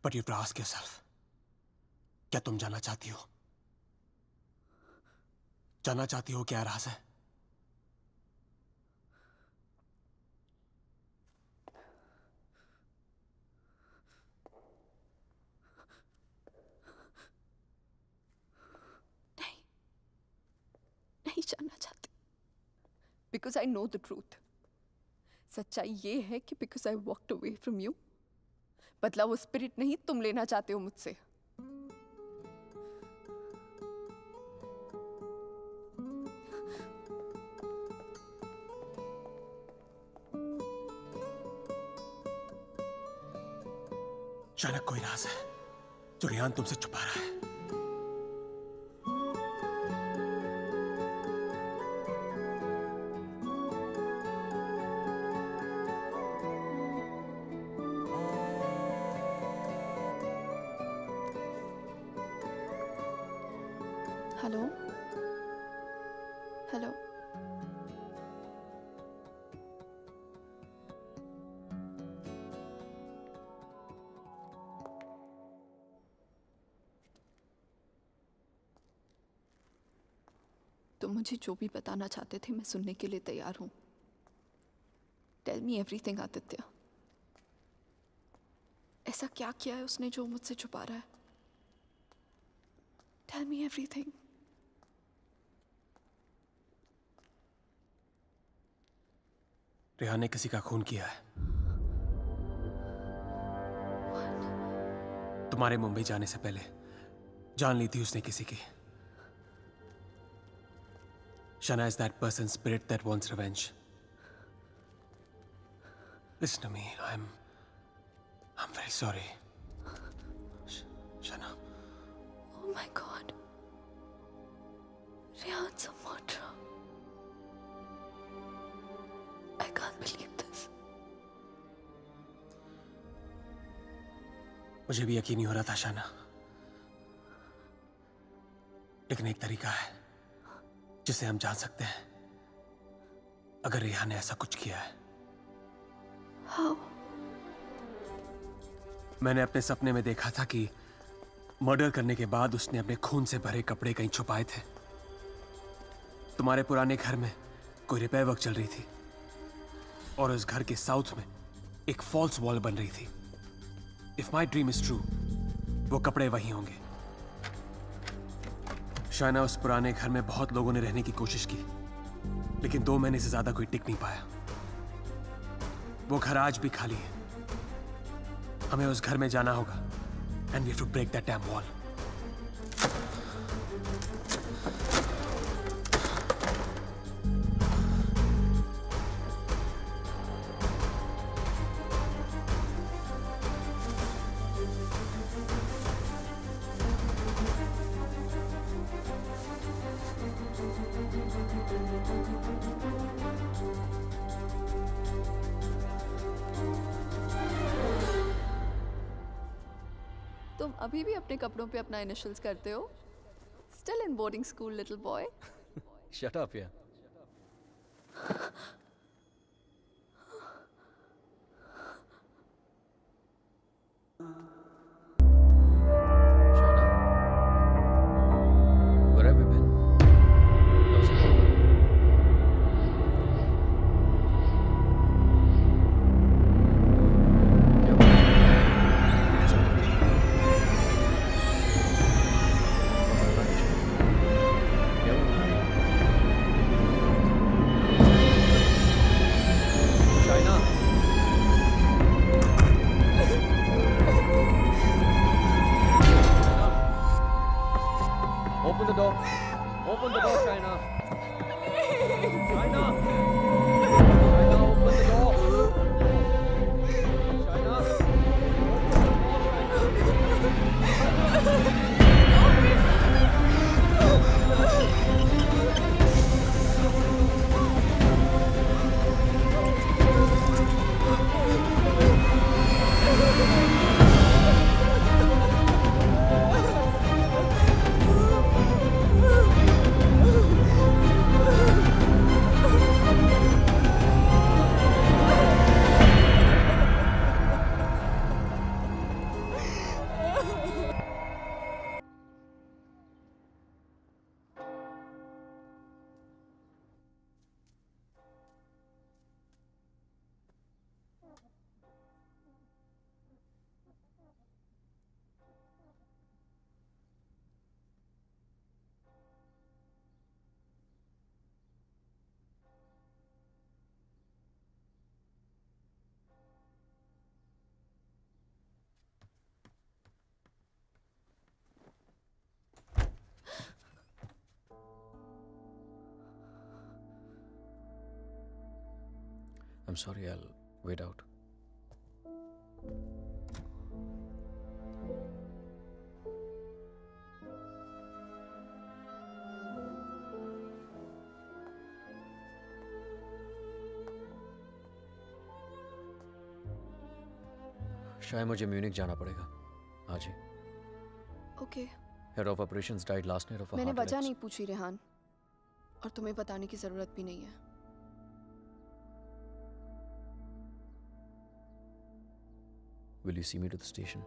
But you have to ask yourself, क्या तुम जानना चाहती हो? जानना चाहती हो क्या राज है?
नहीं जानना चाहती. Because I know the truth. सच्चाई ये है कि because I walked away from you, बदला वो स्पिरिट नहीं तुम लेना चाहते हो मुझसे.
शायद कोई राज है जो रेहान तुमसे छुपा रहा है।
Hello hello. तुम मुझे जो भी बताना चाहते थे मैं सुनने के लिए तैयार हूं। Tell me everything Aditya. ऐसा क्या किया है उसने जो मुझसे छुपा रहा है? Tell me everything.
रेहान ने किसी का खून किया है। तुम्हारे मुंबई जाने से पहले जान ली थी उसने किसी की। Shana is that person's spirit that wants revenge. Listen to me. I'm very sorry. Shana.
Oh my God. Rehan's a murderer. I can't believe this.
मुझे भी यकीन नहीं हो रहा था शाना, लेकिन एक तरीका है जिसे हम जान सकते हैं अगर रेहान ने ऐसा कुछ किया है।
How?
मैंने अपने सपने में देखा था कि मर्डर करने के बाद उसने अपने खून से भरे कपड़े कहीं छुपाए थे। तुम्हारे पुराने घर में कोई रिपेयर वर्क चल रही थी और उस घर के साउथ में एक फॉल्स वॉल बन रही थी। If my dream is true, वो कपड़े वहीं होंगे। शायना, उस पुराने घर में बहुत लोगों ने रहने की कोशिश की, लेकिन 2 महीने से ज्यादा कोई टिक नहीं पाया। वो घर आज भी खाली है। हमें उस घर में जाना होगा and we have to break that dam wall.
तुम अभी भी अपने कपड़ों पे अपना इनिशियल्स करते हो? Still in boarding school, little boy.
Shut up, yeah. Shaina, where have you been? How's it going? क्या हुआ? सब ठीक है? क्या हुआ? Shaina! Open the door. Open the door, Shaina. Shaina. Shaina, open the door. Shaina. I'm sorry, I'll wait out. शायद मुझे म्यूनिक जाना पड़ेगा आज ही।
Okay.
Head of operations died last night of
मैंने वजह नहीं पूछी रेहान, और तुम्हें बताने की जरूरत भी नहीं है।
Will you see me to the station?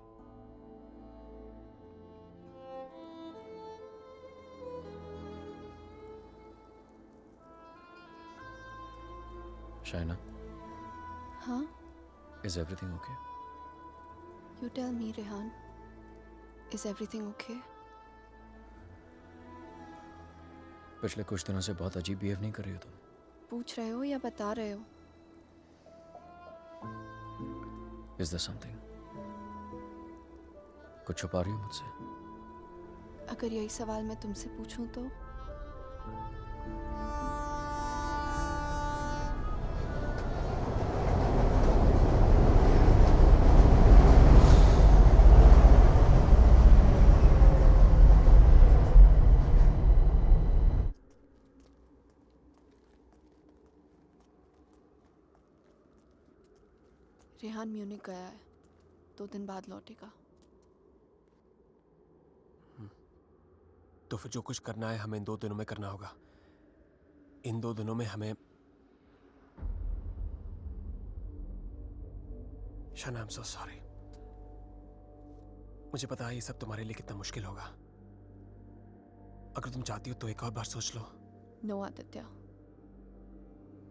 Shaina,
हाँ?
is everything okay?
You tell me, Rehan. Is everything okay?
पिछले कुछ दिनों से बहुत अजीब बिहेव नहीं कर रही हो तुम।
पूछ रहे हो या बता रहे हो?
Is there something? कुछ छुपा रही हो मुझसे?
अगर यही सवाल मैं तुमसे पूछूं तो? रेहान म्यूनिक गया है, 2 दिन बाद लौटेगा।
तो फिर जो कुछ करना है हमें इन 2 दिनों में करना होगा। इन 2 दिनों में हमें शाना, आई एम सो सॉरी। मुझे पता है ये सब तुम्हारे लिए कितना मुश्किल होगा। अगर तुम चाहती हो तो एक और बार सोच लो।
No Aditya,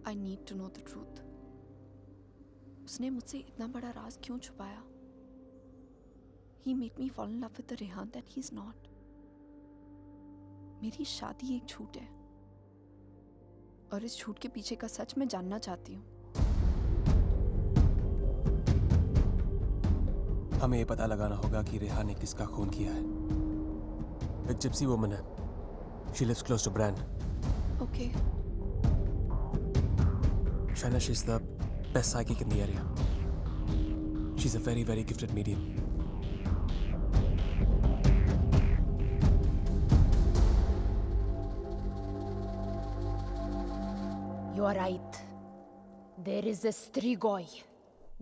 I need to know the truth. उसने मुझसे इतना बड़ा राज क्यों छुपाया? He made me fall in love with the Rehan that he's not. मेरी शादी एक झूठ है, और इस झूठ के पीछे का सच मैं जानना चाहती हूँ।
हमें ये पता लगाना होगा कि रेहान ने किसका खून किया है। एक जिप्सी वुमन है। She lives close to Bran.
Okay.
Shaina, she's the best psychic in the area. She's a very, very gifted medium.
You are right. There is a Strigoi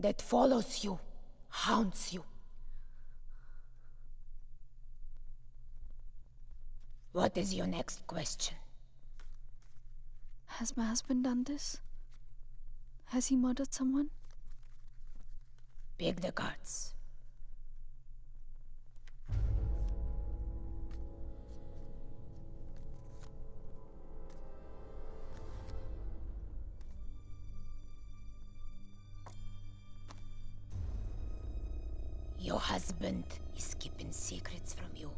that follows you, haunts you. What is your next question?
Has my husband done this? Has he murdered someone?
Pick the cards. Your husband is keeping secrets from you.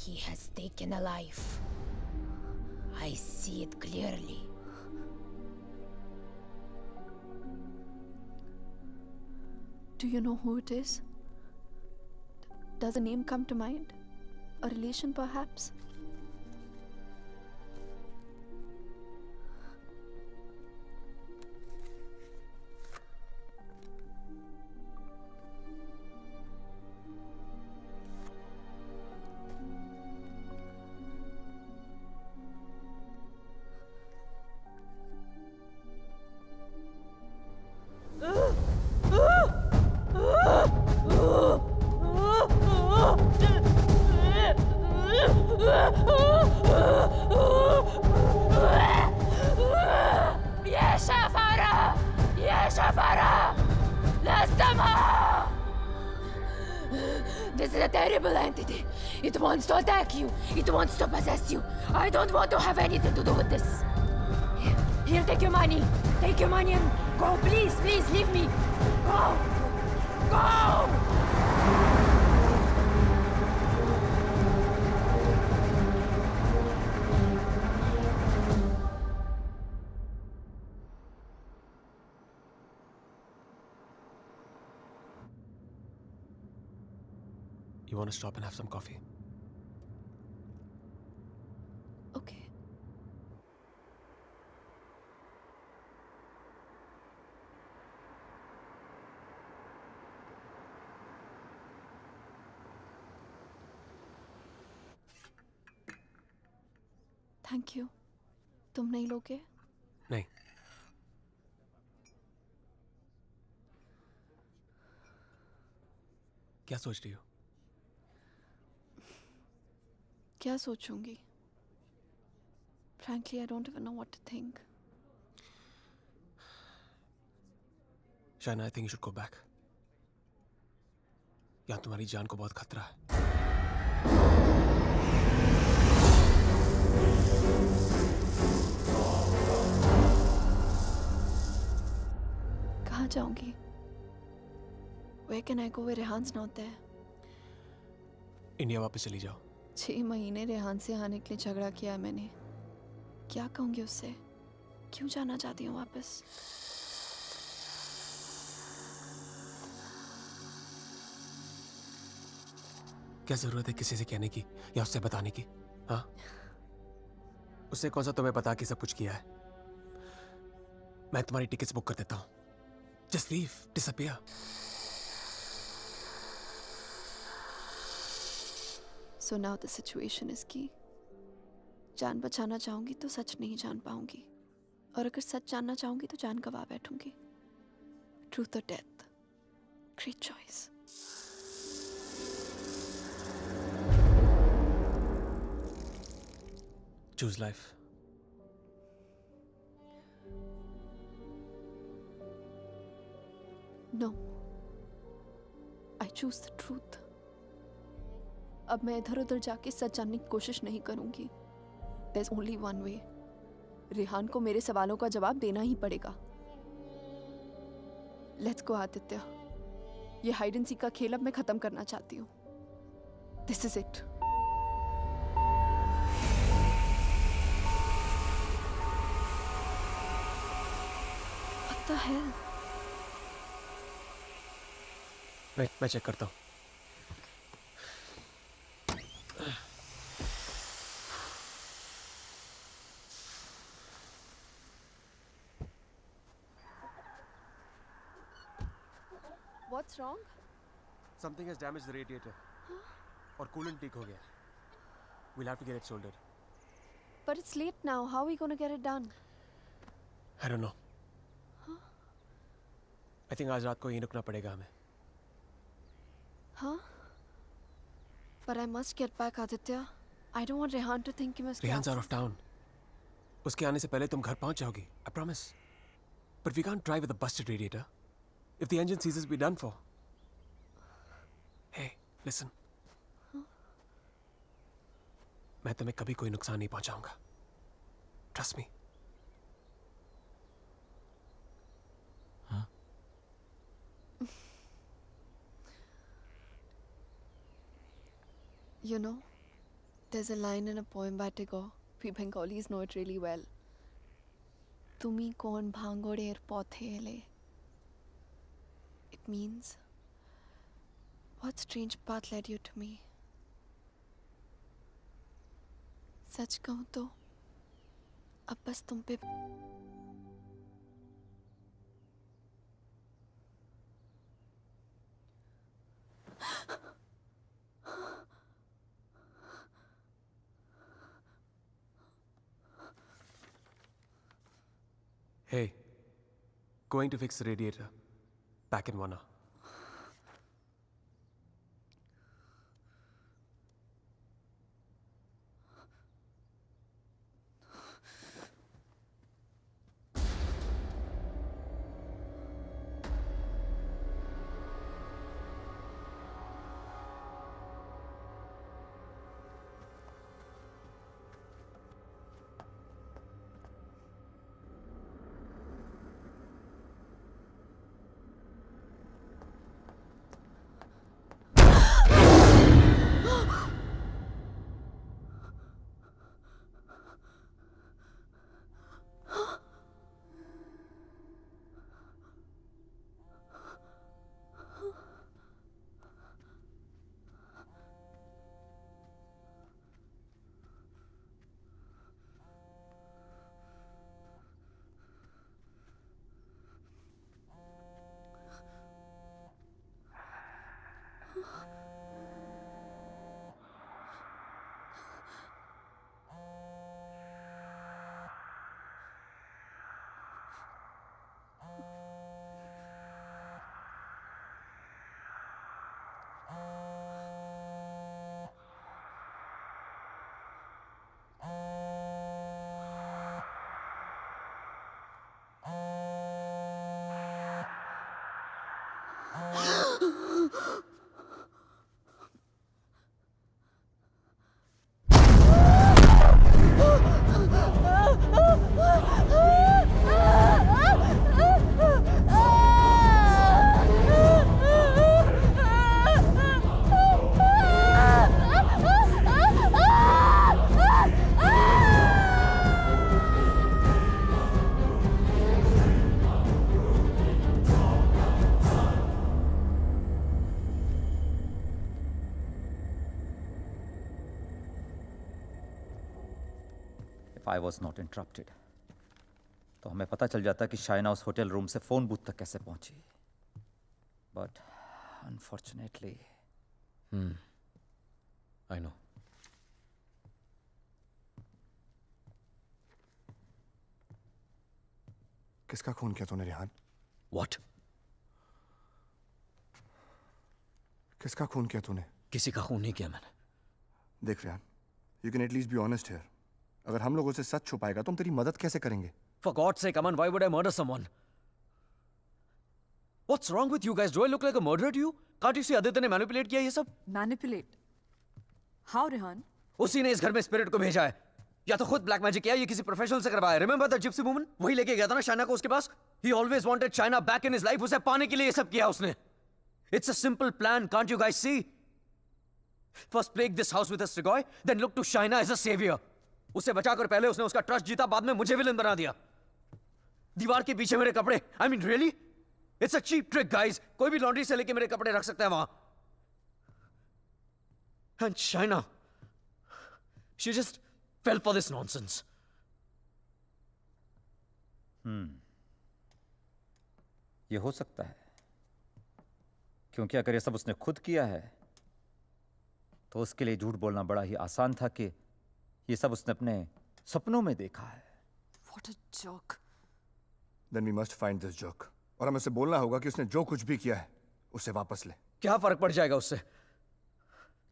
He has taken a life. I see it clearly.
Do you know who it is? Does a name come to mind? A relation, perhaps?
This is a terrible entity. It wants to attack you. It wants to possess you. I don't want to have anything to do with this. Here, take your money. Take your money and go. Please, please, leave me. Go. Go!
You want to stop and have some coffee?
Okay. Thank you. तुम नहीं लोगे?
नहीं। क्या सोच रही हो?
क्या सोचूंगी? Frankly, I don't even know what to think.
Shaina, I think you should go back. यहाँ तुम्हारी जान को बहुत खतरा है.
कहाँ जाऊंगी? Where can I go where Rehan's not there?
India वापस चली जाओ.
6 महीने रेहान से आने के लिए झगड़ा किया है मैंने. क्या कहूंगी उससे? क्यों जाना चाहती हूँ वापस?
क्या जरूरत है किसी से कहने की या उससे बताने की? हाँ, उसने कौन सा तुम्हें बता के सब कुछ किया है? मैं तुम्हारी टिकट्स बुक कर देता हूँ. Just leave, disappear.
So now the situation is key. जान बचाना चाहूंगी तो सच नहीं जान पाऊंगी, और अगर सच जानना चाहूंगी तो जान गवा बैठूंगी. Truth or death? Great choice.
Choose life.
No. I choose the truth. अब मैं इधर उधर जाके सच जानने की कोशिश नहीं करूंगी. There's only one way. Rehan को मेरे सवालों का जवाब देना ही पड़ेगा. Let's go, Aditya. ये हाइड एंड सीक का खेल अब मैं खत्म करना चाहती हूँ. This is it. What the hell?
मैं चेक करता हूँ.
What's wrong?
Something has damaged the radiator. और coolant leak हो गया. We'll have to get it soldered.
But it's late now. How are we gonna get it done?
I don't know. I think आज रात को यहीं रुकना पड़ेगा हमें.
Huh? But I must get back, Aditya. I don't want Rehan to think he must.
Rehan's out of town. उसके आने से पहले तुम घर पहुंच जाओगी. I promise. But we can't drive with a busted radiator. If the engine seizes, we're done for. Hey, listen. मैं तुम्हें कभी कोई नुकसान नहीं पहुंचाऊंगा. Trust me.
You know, there's a line in a poem by Tagore. We Bengalis know it really well. Tumi kon bhangorer pothele. It means, what strange path led you to me? सच कहूं तो अब बस तुम पे
Hey, going to fix the radiator. Back in 1 hour.
If I was not interrupted, तो हमें पता चल जाता कि शाइना उस होटल रूम से फोन बूथ तक कैसे पहुंची. But unfortunately,
I know.
किसका खून किया तूने रेहान?
What?
किसका खून किया तूने?
किसी का खून नहीं किया मैंने.
देख Rehan, you can at least be honest here. अगर हम लोगों से सच छुपाएगा तो हम तेरी मदद कैसे करेंगे?
For God's sake, Aman, why would I murder someone? What's wrong with you guys? Do I look like a murderer to you? Can't you see Aditya ने manipulate किया ये सब?
Manipulate? How, Rehan?
उसी ने इस घर में स्पिरिट को भेजा है. या तो खुद ब्लैक मैजिक किया या किसी प्रोफेशनल से करवाया. Remember the gypsy woman? वही लेके गया था ना शाइना को उसके पास. He always wanted Shaina back in his life. उसे पाने के लिए ये सब किया उसने. It's a simple plan. Can't you guys see? First plague this house with a Strigoi, then look to Shaina as a savior. उसे बचाकर पहले उसने उसका ट्रस्ट जीता, बाद में मुझे विलन बना दिया. दीवार के पीछे मेरे कपड़े. I mean, really? It's a cheap trick, guys. कोई भी लॉन्ड्री से लेके मेरे कपड़े रख सकता है वहां. And Shaina, she just fell for this nonsense.
ये हो सकता है, क्योंकि अगर ये सब उसने खुद किया है तो उसके लिए झूठ बोलना बड़ा ही आसान था कि ये सब उसने अपने सपनों में देखा है.
What a joke.
Then we must find this joke. और हमें उसे बोलना होगा कि उसने जो कुछ भी किया है उसे वापस ले.
क्या फर्क पड़ जाएगा उससे?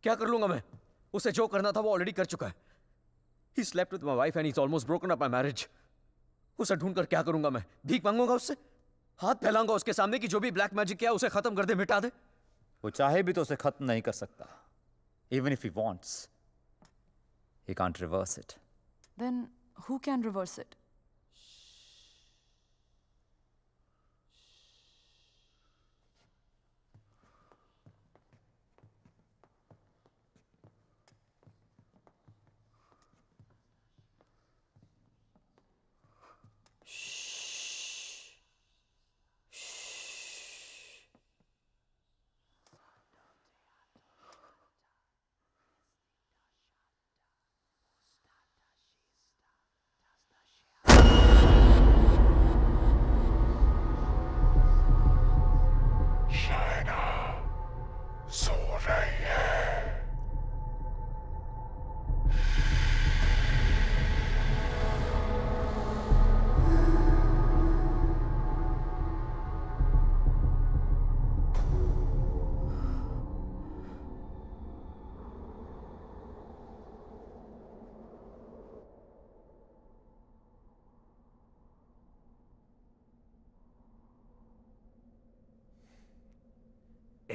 क्या कर लूंगा मैं? उसे जो करना था वो ऑलरेडी कर चुका है. He slept with my wife and he's almost broken up my marriage. उसे ढूंढकर क्या करूंगा मैं? भीख मांगूंगा उससे? हाथ फैलाऊंगा उसके सामने कि जो भी ब्लैक मैजिक किया उसे खत्म कर दे, मिटा दे?
वो चाहे भी तो उसे खत्म नहीं कर सकता. Even if he wants, he can't reverse it.
Then who can reverse it?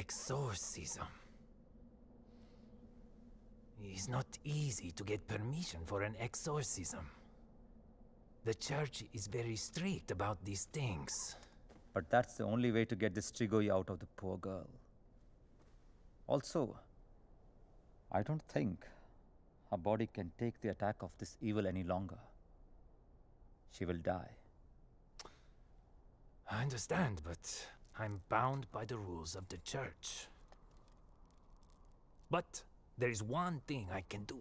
Exorcism. It's not easy to get permission for an exorcism. The church is very strict about these things.
But that's the only way to get this Strigoi out of the poor girl. Also, I don't think her body can take the attack of this evil any longer. She will die.
I understand, but I'm bound by the rules of the church. But there is one thing I can do.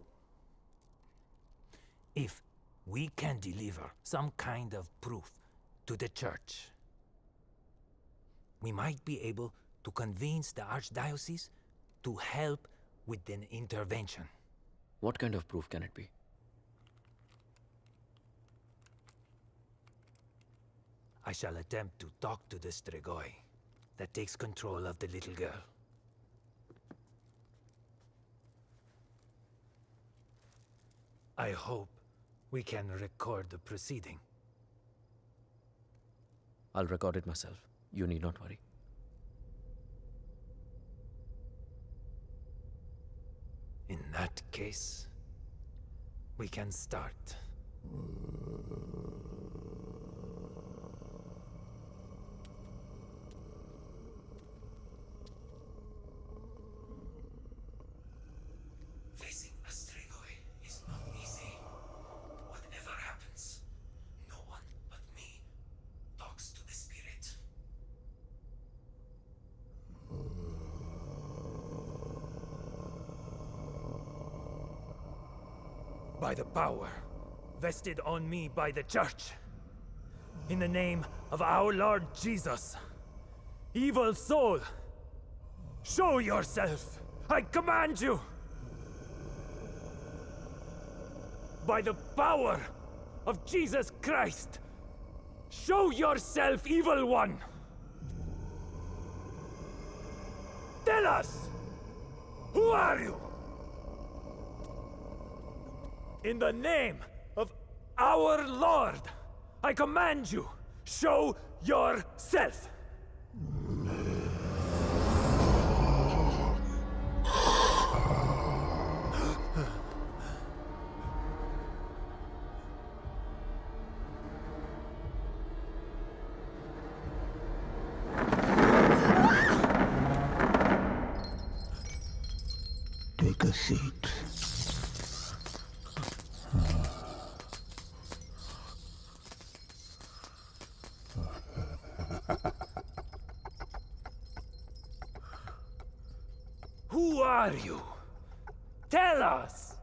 If we can deliver some kind of proof to the church, we might be able to convince the archdiocese to help with an intervention.
What kind of proof can it be?
I shall attempt to talk to the Strigoi that takes control of the little girl. I hope we can record the proceeding.
I'll record it myself. You need not worry.
In that case, we can start. Facing a Strigoi is not easy. Whatever happens, no one but me talks to the spirit. By the power vested on me by the Church, in the name of our Lord Jesus, evil soul, show yourself! I command you! By the power of Jesus Christ, show yourself, evil one! Tell us! Who are you? In the name of our Lord, I command you, show yourself!
Take a seat.
Who are you? Tell us!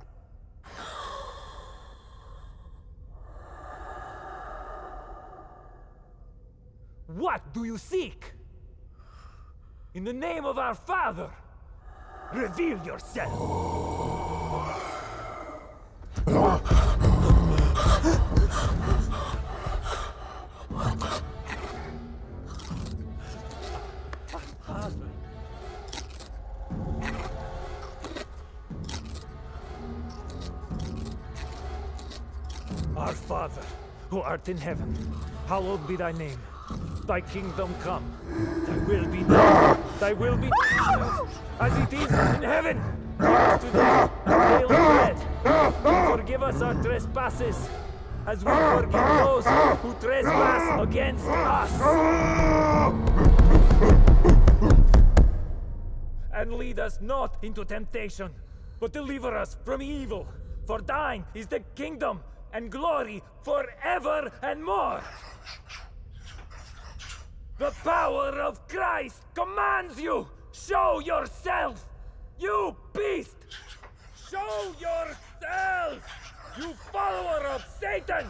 What do you seek? In the name of our Father, reveal yourself! Our Father, who art in heaven, hallowed be thy name. Thy kingdom come. Thy will be done. Thy will be done as it is in heaven. Give us today our daily bread. And forgive us our trespasses, as we forgive those who trespass against us. And lead us not into temptation, but deliver us from evil. For thine is the kingdom and glory forever and more. The power of Christ commands you! Show yourself! You beast! Show yourself! You follower of Satan!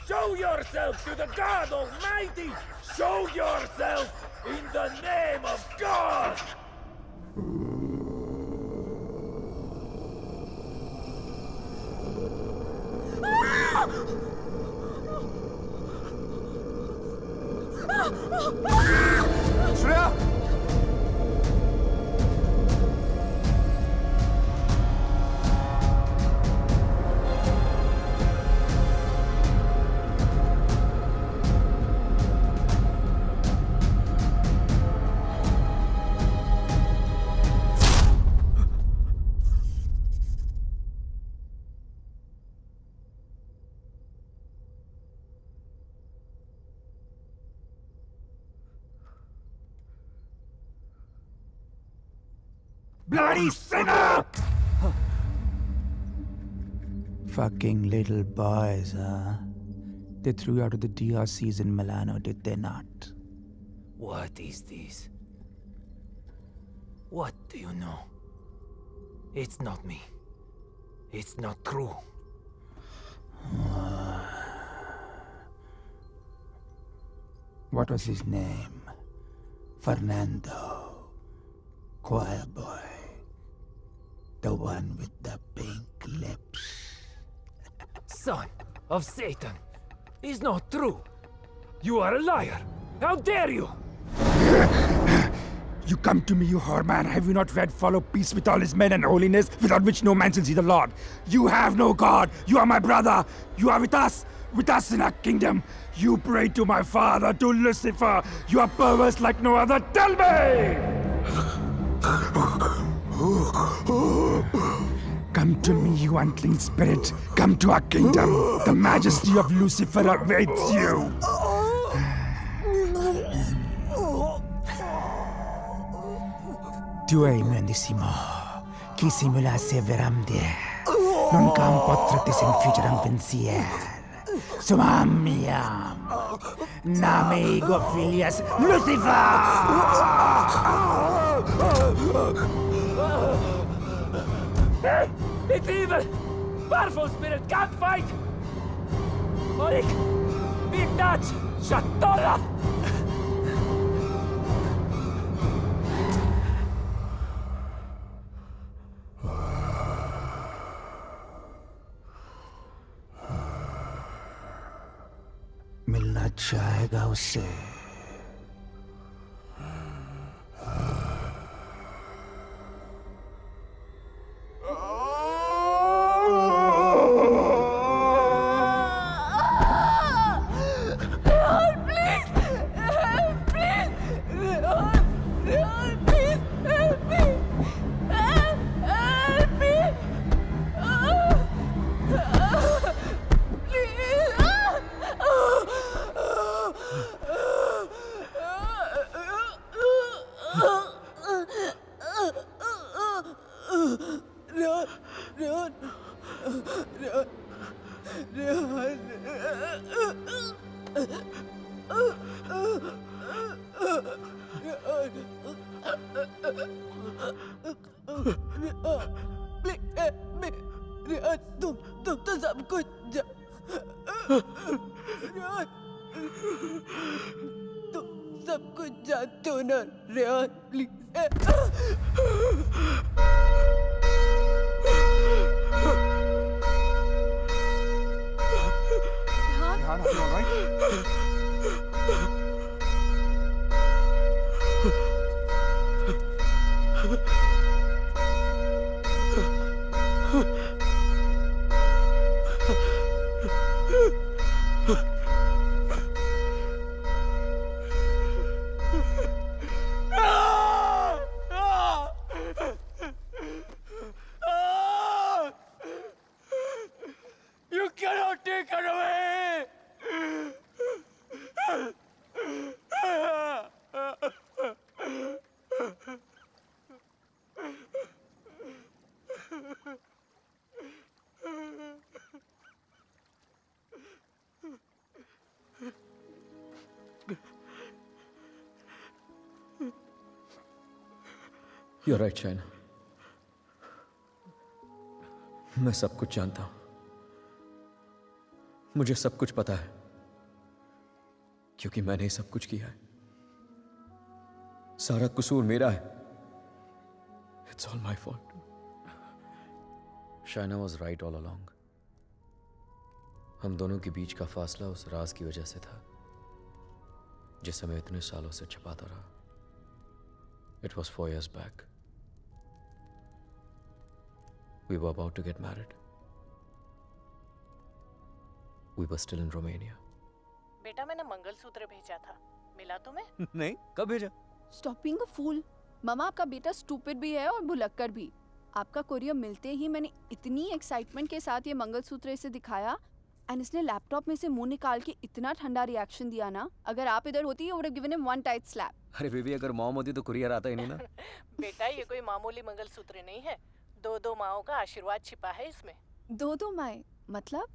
Show yourself to the God Almighty! Show yourself in the name of God!
Shreya!
Bloody sinner! Fucking little boys, huh? They threw you out of the DRCs in Milano, did they not?
What is this? What do you know? It's not me. It's not true.
What was his name? Fernando. Choir boy. The one with the pink lips.
Son of Satan! Is not true! You are a liar! How dare you!
You come to me, you whore man. Have you not read follow peace with all his men and holiness, without which no man shall see the Lord? You have no God. You are my brother. You are with us in our kingdom. You pray to my father, to Lucifer. You are perverse like no other. Tell me! Come to me, you unclean spirit. Come to our kingdom. The majesty of Lucifer awaits you. Tu hai menissimo. Chi simulasse veramde. Non campo ti senfigeram pensier. Sumamiam. Name ego filias Lucifer!
It's evil! Powerful spirit can't fight! Morik! Big touch! Shatola!
मिलना चाहेगा उससे
तुम तो सब कुछ तुम सब कुछ जानते हो ना Rehan please
Rehan, are you all right?
You cannot take her away!
You're right, Shaina. मैं सब कुछ जानता हूं. मुझे सब कुछ पता है क्योंकि मैंने ही सब कुछ किया है. सारा कसूर मेरा है. It's all my fault. Shaina was right all along. हम दोनों के बीच का फासला उस राज की वजह से था जिसे मैं इतने सालों से छिपाता रहा. It was 4 years back. We were about to get married. We were still in Romania.
बेटा मैंने मंगलसूत्र भेजा था, मिला तुम्हें?
नहीं, कब भेजा?
Stop being a fool. मामा आपका बेटा स्टूपिड भी है और भुलक्कड़ भी. आपका कोरियर मिलते ही मैंने इतनी एक्साइटमेंट के साथ ये मंगलसूत्र इसे दिखाया एंड इसने लैपटॉप में से मुंह निकाल के इतना ठंडा रिएक्शन दिया ना. अगर आप इधर होती you would have given him one tight slap.
अरे बेबी, अगर मॉम होती तो कुरियर आता ही नहीं ना.
बेटा ये कोई मामूली मंगलसूत्र नहीं है, 2 माओं का आशीर्वाद छिपा है इसमें.
2 माएं मतलब?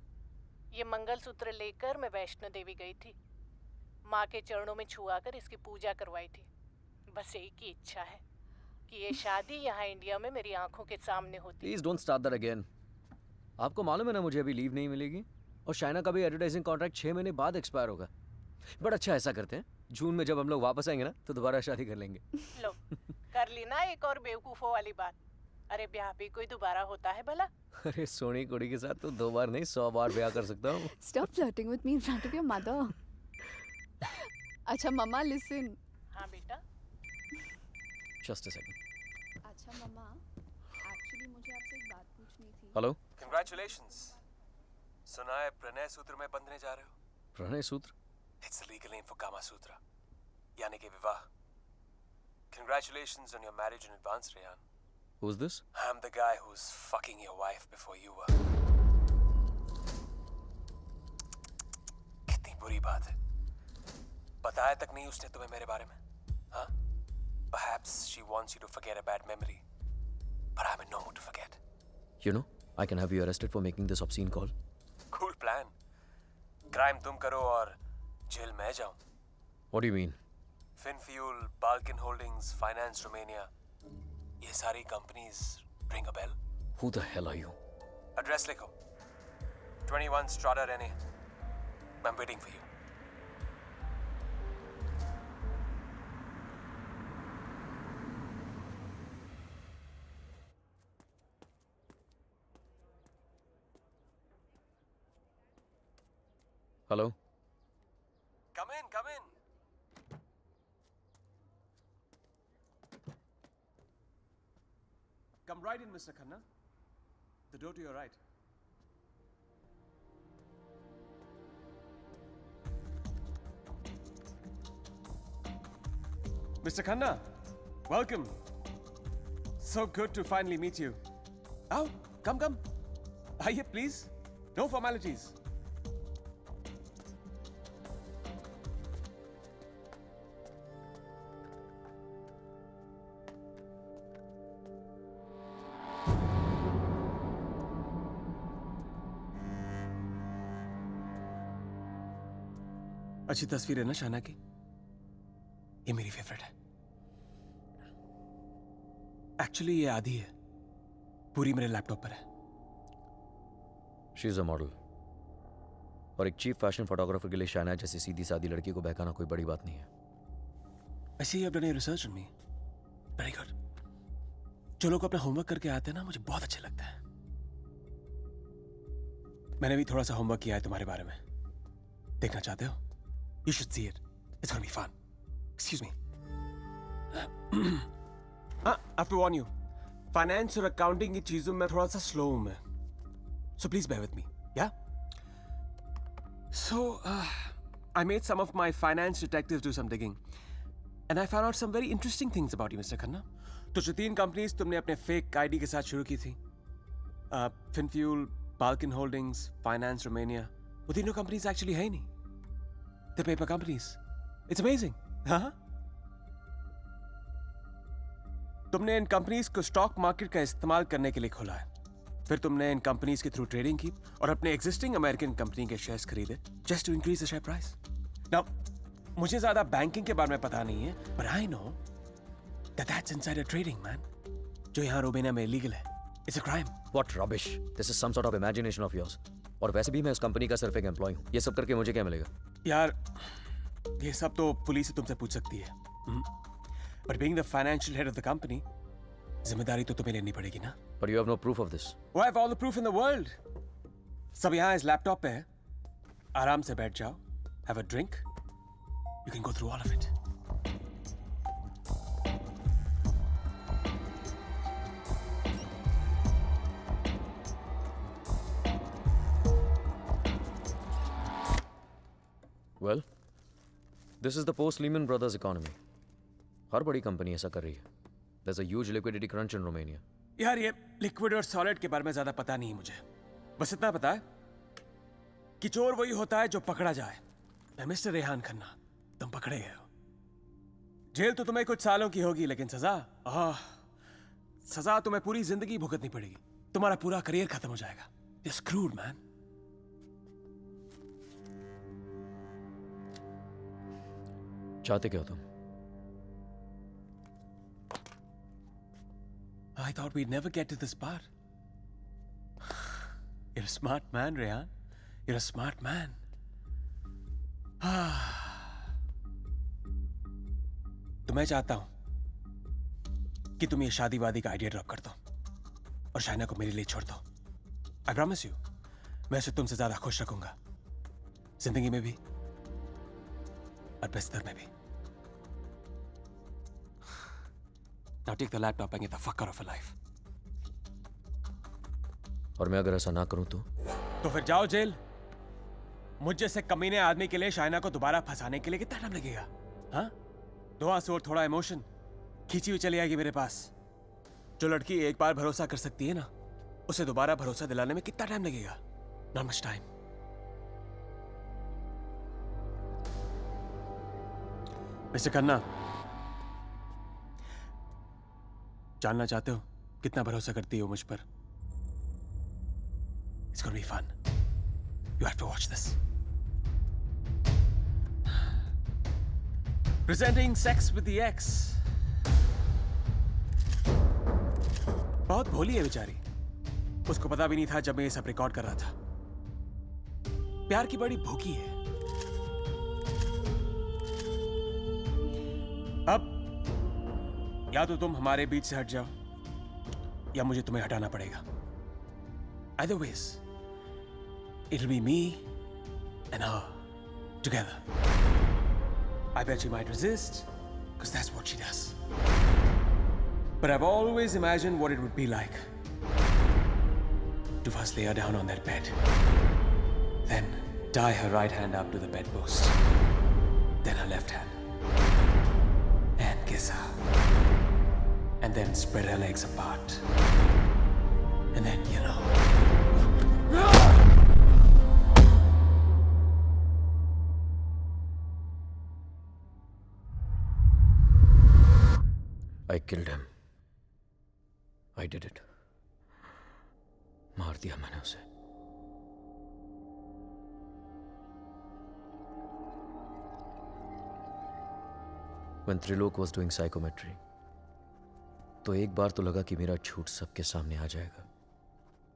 ये मंगलसूत्र लेकर मैं वैष्णो देवी गई थी. माँ के चरणों में छुआ कर इसकी पूजा करवाई थी. बस एक ही इच्छा है कि ये शादी यहाँ इंडिया में मेरी आंखों के सामने होती.
Please don't start that again. आपको मालूम है ना मुझे अभी लीव नहीं मिलेगी और शाइना का भी एडवर्टाइजिंग कॉन्ट्रैक्ट 6 महीने बाद एक्सपायर होगा. बट अच्छा ऐसा करते हैं, जून में जब हम लोग वापस आएंगे ना तो दोबारा शादी कर लेंगे.
लो कर ली ना एक और बेवकूफों वाली बात. अरे ब्याह भी कोई दोबारा होता है भला?
अरे सोनी कुड़ी के साथ तो 2 बार नहीं 100 बार ब्याह कर सकता हूँ.
Stop flirting with me in front of your mother. अच्छा मम्मा listen.
हाँ बेटा.
Just a second.
अच्छा मम्मा, actually मुझे आपसे एक बात पूछनी थी.
हेलो.
Congratulations. सुना है प्रणय सूत्र में बंधने जा रहे हो?
प्रणय सूत्र?
It's the legal name for Kama Sutra. यानी कि विवाह. Congratulations on your marriage in advance, Rehan.
Who's this?
I'm the guy who's fucking your wife before you were. कितनी बुरी बात है. बताया तक नहीं उसने तुम्हें मेरे बारे में, हाँ? Perhaps she wants you to forget a bad memory, but I'm in no mood to forget.
You know, I can have you arrested for making this obscene call.
Cool plan. Crime तुम करो और जेल मैं जाऊं.
What do you mean?
Finfuel, Balkan Holdings, Finance Romania. ये सारी companies ring a bell.
Who the hell are you?
Address लिखो. 21 Strada Rene. I'm waiting for you.
Hello?
Come in, come in. Come right in, Mr. Khanna. The door to your right. Mr. Khanna, welcome. So good to finally meet you. Oh, come, come. Aye, please. No formalities. अच्छी तस्वीर है ना शाना की? ये मेरी फेवरेट है. एक्चुअली ये आधी है, पूरी मेरे लैपटॉप पर है.
She is a model. और एक चीफ फैशन फोटोग्राफर के लिए शाना जैसी सीधी सादी लड़की को बहकाना कोई बड़ी बात नहीं है.
I see you have done your research on me. Very good. जो लोग अपना होमवर्क करके आते हैं ना, मुझे बहुत अच्छे लगता है. मैंने भी थोड़ा सा होमवर्क किया है तुम्हारे बारे में. देखना चाहते हो? You should see it. It's gonna be fun. Excuse me. I have to warn you. Finance और accounting की चीजों में थोड़ा सा slow हूँ मैं. So please bear with me. Yeah? So, I made some of my finance detectives do some digging. And I found out some very interesting things about you, Mr. Khanna. तो जो 3 companies तुमने अपने fake ID के साथ शुरू की थी, Finfuel, Balkan Holdings, Finance Romania, वो तीनों companies actually है ही नहीं. The paper companies. It's amazing. हाँ? तुमने इन कंपनीज को स्टॉक मार्केट का इस्तेमाल करने के लिए खोला है. फिर तुमने इन कंपनीज के थ्रू ट्रेडिंग की और अपने एग्जिस्टिंग अमेरिकन कंपनी के शेयर्स खरीदे just to increase the share price. Now मुझे ज्यादा बैंकिंग के बारे में पता नहीं है, but I know that that's insider trading man, जो यहाँ रोमेनिया में इलीगल है. It's a crime.
What rubbish. This is some sort of imagination of yours. और वैसे भी मैं उस कंपनी का सिर्फ एक एम्प्लॉय हूँ. ये सब करके मुझे क्या मिलेगा?
यार ये सब तो पुलिस तुमसे पूछ सकती है. But being the financial head of the company, जिम्मेदारी तो तुम्हें लेनी पड़ेगी ना.
But you have no proof of this.
Oh, I have all the proof in the world. सब यहाँ इस लैपटॉप पे है. आराम से बैठ जाओ. Have a drink. You can go through all of it.
Well, this is the post-Lehman Brothers economy. हर बड़ी कंपनी ऐसा कर रही है. There's a huge liquidity crunch in Romania.
यार ये लिक्विड और सॉलिड के बारे में ज्यादा पता नहीं है मुझे. बस इतना पता है कि चोर वही होता है जो पकड़ा जाए. मिस्टर रेहान खन्ना, तुम पकड़े गए हो. जेल तो तुम्हें कुछ सालों की होगी, लेकिन सजा तुम्हें पूरी जिंदगी भुगतनी पड़ेगी. तुम्हारा पूरा करियर खत्म हो जाएगा. You're screwed, man.
चाहते क्या हो तुम?
I thought we'd never get to this part. You're a smart man, Rehan. You're a smart man. तो मैं चाहता हूं कि तुम ये शादी वादी का आइडिया ड्रॉप कर दो और शाइना को मेरे लिए छोड़ दो. I promise you, मैं उसे तुमसे ज्यादा खुश रखूंगा, जिंदगी में भी और बिस्तर में भी. Now take the laptop and get the fuck out of her life.
और मैं अगर ऐसा ना करूं
तो फिर जाओ जेल. मुझ जैसे कमीने आदमी के लिए शाइना को दोबारा फंसाने के लिए कितना टाइम लगेगा? हाँ? 2 आंसू और थोड़ा इमोशन, खींची हुई चली आएगी मेरे पास. जो लड़की एक बार भरोसा कर सकती है ना, उसे दोबारा भरोसा दिलाने में कितना टाइम लगेगा? Not much time. Mister Khanna, जानना चाहते हो कितना भरोसा करती हो मुझ पर? It's gonna be fun. You have to watch this. Presenting Sex with the Ex. बहुत भोली है बेचारी। उसको पता भी नहीं था जब मैं ये सब रिकॉर्ड कर रहा था। प्यार की बड़ी भूखी है। अब या तो तुम हमारे बीच से हट जाओ या मुझे तुम्हें हटाना पड़ेगा। Either ways, it'll be me and her together. I bet she might resist, because that's what she does. But I've always imagined what it would be like to first lay her down on that bed, then tie her right hand up to the bedpost, then her left hand, and kiss her, and then spread her legs apart, and then, you know.
I killed him. I did it. मार दिया मैंने उसे। When Trilok was doing psychometry, तो एक बार तो लगा कि मेरा झूठ सबके सामने आ जाएगा,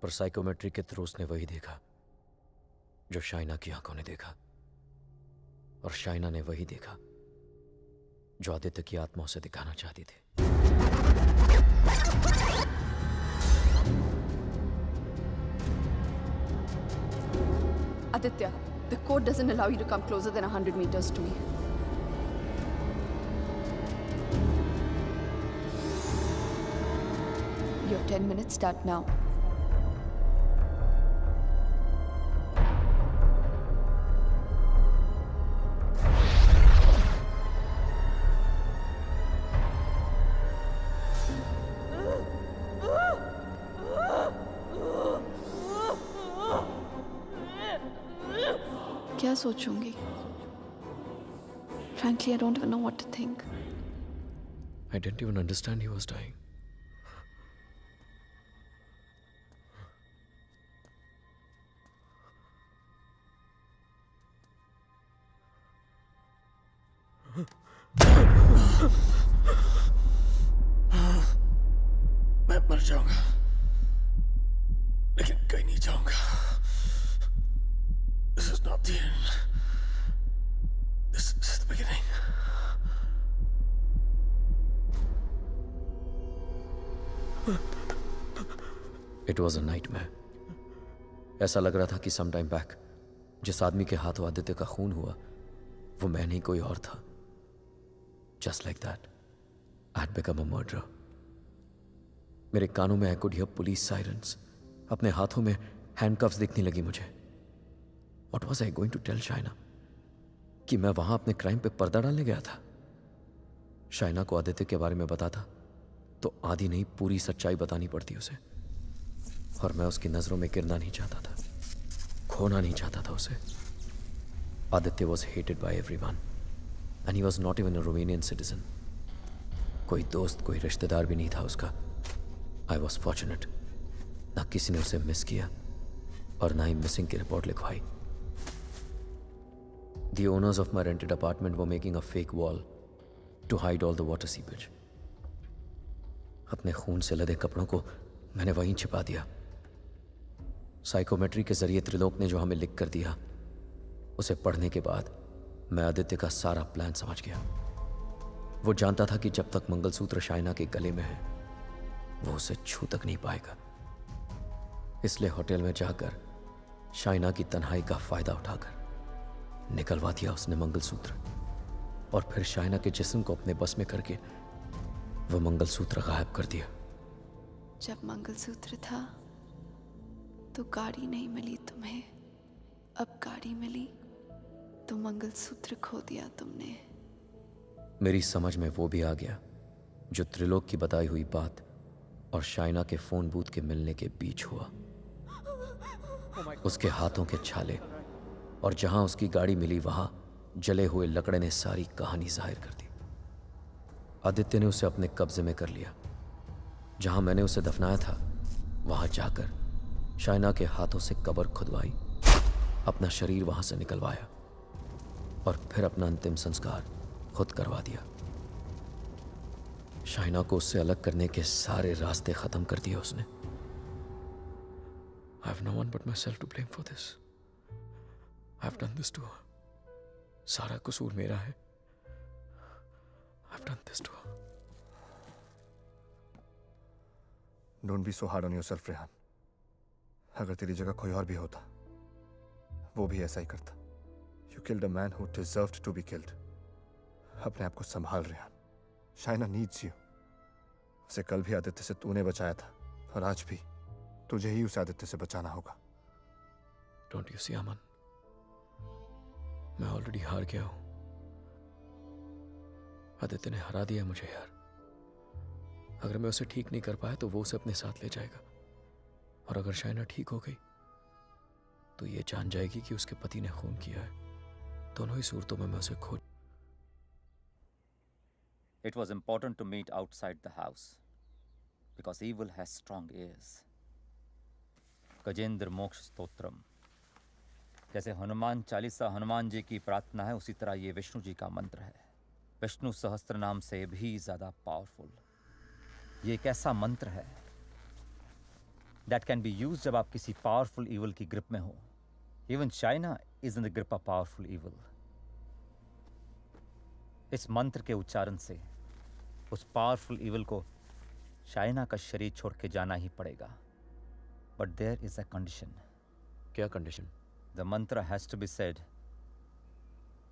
पर साइकोमेट्री के थ्रू उसने वही देखा जो शाइना की आंखों ने देखा, और शाइना ने वही देखा जो आदित्य की आत्मा उसे दिखाना चाहती थी।
Aditya, the code doesn't allow you to come closer than 100 meters to me. Your 10 minutes start now. क्या सोचूंगी? Frankly, I don't even know what to think.
I didn't even understand he was dying.
मैं मर जाऊंगा, लेकिन कहीं नहीं जाऊंगा। This is not the end. This is the beginning.
It was a nightmare. ऐसा लग रहा था कि some time back जिस आदमी के हाथों आदित्य का खून हुआ वो मैं नहीं कोई और था। Just like that, I had become a murderer. मेरे कानों में I could hear police sirens. अपने हाथों में handcuffs दिखने लगी मुझे। What was I going to tell Shaina? कि मैं वहां अपने क्राइम पे पर्दा डालने गया था? शाइना को आदित्य के बारे में बताता तो आधी नहीं पूरी सच्चाई बतानी पड़ती उसे, और मैं उसकी नजरों में गिरना नहीं चाहता था, खोना नहीं चाहता था उसे। Aditya was hated by everyone, and he was not even a Romanian citizen. कोई दोस्त कोई रिश्तेदार भी नहीं था उसका। I was fortunate. ना किसी ने उसे मिस किया और ना ही मिसिंग की रिपोर्ट लिखवाई। The owners of my rented apartment were making a fake wall to hide all the water seepage. अपने खून से लदे कपड़ों को मैंने वहीं छिपा दिया। साइकोमेट्री के जरिए त्रिलोक ने जो हमें लिख कर दिया, उसे पढ़ने के बाद मैं आदित्य का सारा प्लान समझ गया। वो जानता था कि जब तक मंगलसूत्र शाइना के गले में है वो उसे छू तक नहीं पाएगा। इसलिए होटल में जाकर शाइना की तन्हाई का फायदा उठाकर निकलवा दिया उसने मंगलसूत्र, और फिर शाइना के जिस्म को अपने बस में करके वो मंगलसूत्र गायब कर दिया।
जब मंगलसूत्र था तो गाड़ी नहीं मिली तुम्हें, अब गाड़ी मिली तो मंगलसूत्र खो दिया तुमने।
मेरी समझ में वो भी आ गया जो त्रिलोक की बताई हुई बात और शाइना के फोन बूथ के मिलने के बीच हुआ। उसके हाथों के छाले और जहां उसकी गाड़ी मिली वहां जले हुए लकड़े ने सारी कहानी जाहिर कर दी। आदित्य ने उसे अपने कब्जे में कर लिया। जहां मैंने उसे दफनाया था वहां जाकर शाइना के हाथों से कब्र खुदवाई, अपना शरीर वहां से निकलवाया और फिर अपना अंतिम संस्कार खुद करवा दिया। शाइना को उससे अलग करने के सारे रास्ते खत्म कर दिए उसने। I have no one but myself to blame for this. I have done this to her. सारा कसूर मेरा है। I have done this to her.
Don't be so hard on yourself, Rehan. अगर तेरी जगह कोई और भी होता, वो भी ऐसा ही करता। You killed a man who deserved to be killed. अपने आप को संभाल, रेहान। Shaina needs you. उसे कल भी आदित्य से तूने बचाया था और आज भी तुझे ही उसे आदित्य से बचाना होगा।
Don't you see, अमन? मैं ऑलरेडी हार गया हूं। आदित्य ने हरा दिया मुझे यार। अगर मैं उसे ठीक नहीं कर पाया तो वो उसे अपने साथ ले जाएगा, और अगर शाइना ठीक हो गई तो ये जान जाएगी कि उसके पति ने खून किया है। दोनों ही सूरतों में मैं उसे खो।
It was important to meet outside the house because evil has strong ears. Gajendra मोक्ष स्तोत्रम, जैसे हनुमान चालीसा हनुमान जी की प्रार्थना है, उसी तरह ये विष्णु जी का मंत्र है। विष्णु सहस्त्र नाम से भी ज्यादा पावरफुल। ये एक ऐसा मंत्र है that can be used जब आप किसी पावरफुल evil की ग्रिप में हो। Even China is in the grip of powerful evil. इस मंत्र के उच्चारण से उस पावरफुल evil को चाइना का शरीर छोड़ के जाना ही पड़ेगा। But there is a condition.
क्या condition?
The mantra has to be said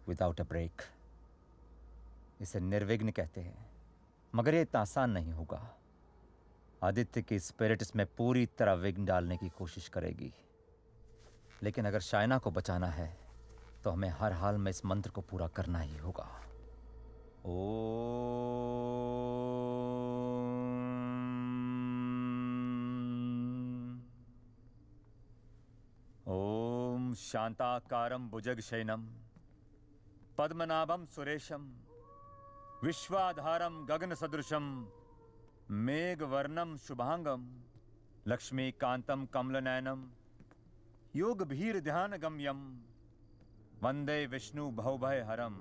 without a break. इसे निर्विघ्न कहते हैं, मगर ये इतना आसान नहीं होगा। आदित्य की स्पिरिट इसमें पूरी तरह विघ्न डालने की कोशिश करेगी, लेकिन अगर शाइना को बचाना है तो हमें हर हाल में इस मंत्र को पूरा करना ही होगा। ओम शांताकारं भुजगशयनं पद्मनाभं सुरेशं विश्वाधारं गगनसदृशं मेघवर्णं शुभांगं लक्ष्मीकान्तं कमलनयनं योगभीर्ध्यानगम्यं वंदे विष्णु भवभयहरं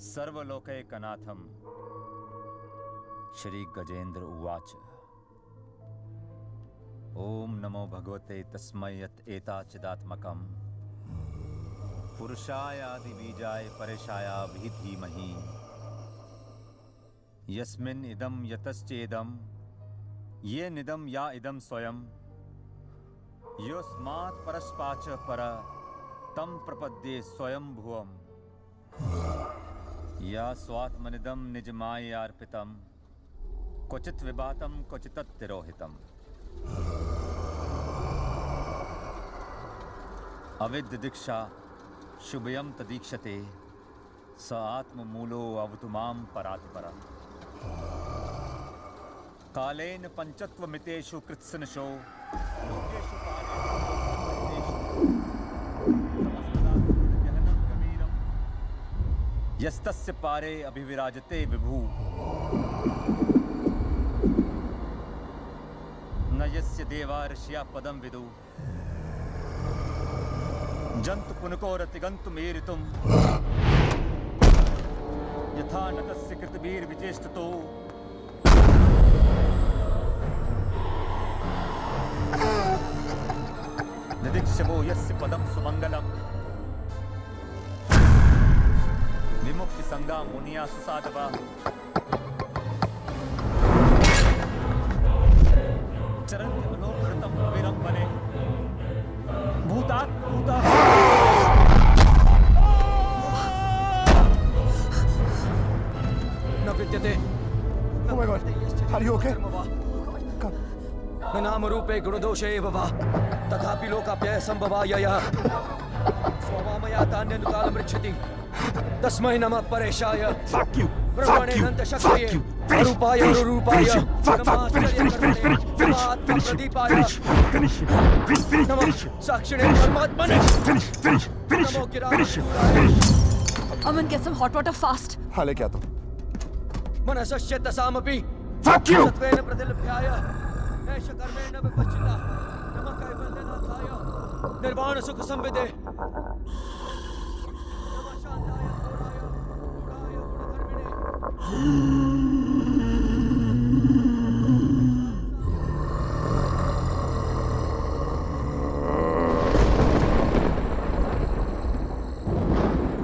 सर्वलोकैकनाथं। श्री गजेंद्र उवाच। ओम नमो भगवते तस्मै यत् एताचिदात्मकं पुरुषाय आदिबीजाय परेशाय धीमहि यस्मिन् इदं यतश्चेदं ये निदं या इदं स्वयं योस्मात् परस्पाच पर तं प्रपद्ये स्वयं भुवम् या स्वात्मनिदं निजमायार्पितं क्वचित् विभातं क्वचित् तिरोहितम् अविद्य दीक्षा शुभयं तदीक्षते स आत्ममूलो अवतु मां परात्परा। कालेन पंचत्वमितेषु कृत्सनशो लोकेषु यस्तस्य पारे अभिविराजते विभु न यस्य देवा ऋषिया पदं विदु जंतु पुनकोरतिगन्तुमेरितुं यथा नतस्य कृतवीर्विचेष्टतो निदिक्षवो यस्य पदं सुमंगलम् विमुक्ति संगा मुनिया सुसाधवा चरन्ति मनोकृतं विरंबने भूतात् भूता
न विद्यते।
Oh my God, are you okay?
न नामरूपे गुणदोषे एव वा तथापि लोकाप्यय संभवायः स्ववामया तान्यनुकालमृच्छति तस्मै नमः परेशाय।
Fuck you!
Fuck you! Fuck you! Finish! Finish! Finish him! Fuck! Fuck! Finish! Finish! Finish! Finish! Finish! Finish! Finish! Finish! Finish! Finish! Sakshine Paramatmane!
Finish! Finish! Finish! Finish! Finish!
Aman, get some hot water fast.
हाँ लेके आता हूँ.
Manasashyata samapi.
Fuck you!
Satvena pradilabhyaya. Esha karmena vipachita. Namakai vandana thaya. Nirvana sukha samvide. Namashandaya puraya. Puraya purakarmine.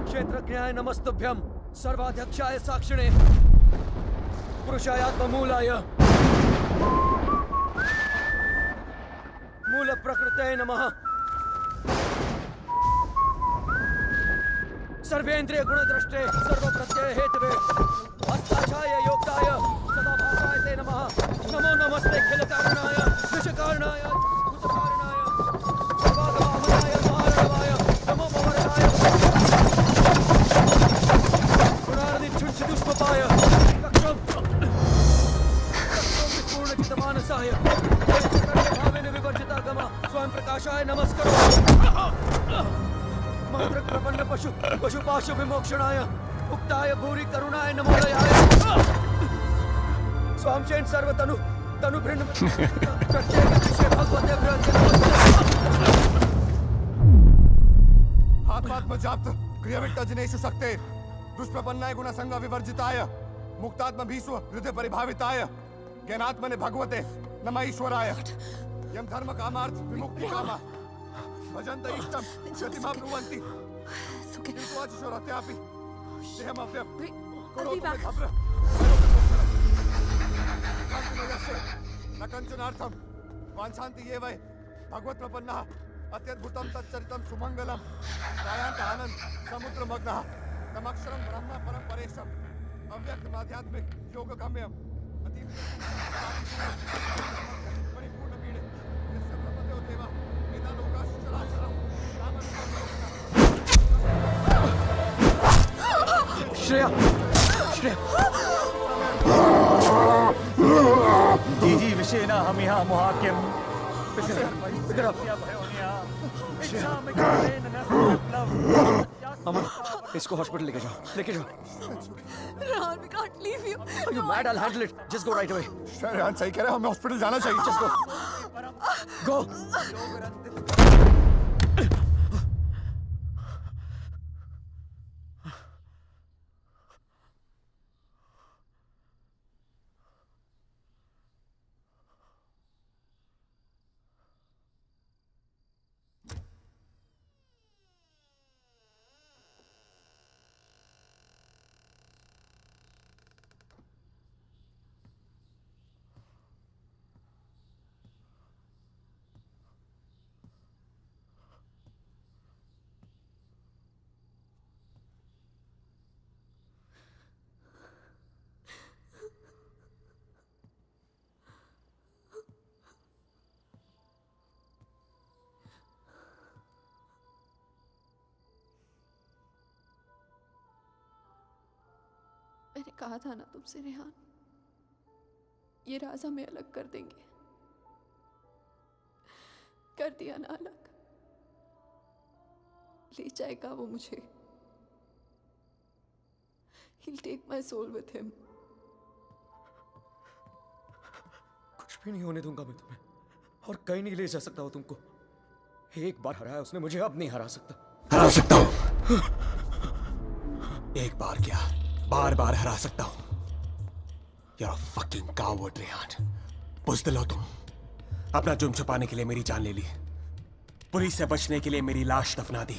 क्षेत्रज्ञाय नमस्तभ्यम सर्वाध्यक्षाय साक्षिणे पुरुषायात्ममूलाय मूल प्रकृते नमः सर्वेन्द्रिय गुणद्रष्टे सर्वप्रत्यय हेतवे हस्ताक्षाय योक्ताय सदाभासाय ते नमः नमो नमस्ते खिलकारणाय विषकारणाय भूतकारणाय सर्वागमामनाय महारणवाय नमो भवरणाय दुष्पपाय कक्षम विपूर्णचितमानसाय भावेन विवर्जितागम स्वयं प्रकाशाय नमस्करो मंत्र प्रपन्न पशुपाशु विमोक्षणाय उक्ताय भूरि करुणाय नमोदयाय स्वामचेन सर्वतनु तनु भृन्न प्रत्येक विषय भगवते भ्रंते
हाथ में जाप्त क्रियाविट्टा जिनेषु शक्ते दुष्प्रपन्नाय गुणसंग विवर्जिताय मुक्तात्म भीष्म हृदय परिभाविताय ज्ञानात्मने भगवते नमः ईश्वराय यम धर्म कामार्थ विमुक्ति कामा भजन्त इष्टम गतिमा ब्रुवन्ति किन्तु अचिशोरत्यापि देहमव्यम करोतु मे भद्र कान्तिमयस्य न कञ्चनार्थं वाञ्छन्ति ये वै भगवत् प्रपन्नः अत्यद्भुतं तच्चरितं सुमङ्गलं रायान्त आनन्द समुद्रमग्नः तमक्षरं ब्रह्म परम परेशम अव्यक्तम आध्यात्मिक योग गम्यम अतीव परिपूर्ण पीड़े यस्य ब्रह्मदेव देवा वेदा लोकाश चराचरम
श्रेया श्रेया दीदी विषेना हम यहाँ मुहाक्यम अमन इसको हॉस्पिटल लेके जाओ
Rehan, we can't leave you.
Are you mad? I'll handle it. Just go right away.
Rehan सही कह रहे हैं, हमें हॉस्पिटल जाना चाहिए.
Just go. Go.
मैंने कहा था ना तुमसे रेहान, ये राज हमें अलग कर देंगे. कर दिया ना अलग. ले जाएगा वो मुझे. He'll take my soul with him.
कुछ भी नहीं होने दूंगा मैं तुम्हें, और कहीं नहीं ले जा सकता हूँ तुमको. एक बार हराया उसने मुझे, अब नहीं हरा सकता.
हरा सकता हूँ. एक बार क्या, बार बार हरा सकता हूँ. You're a fucking coward, Rehan. बुज़दिल हो तुम. अपना जुर्म छुपाने के लिए मेरी जान ले ली, पुलिस से बचने के लिए मेरी लाश दफना दी,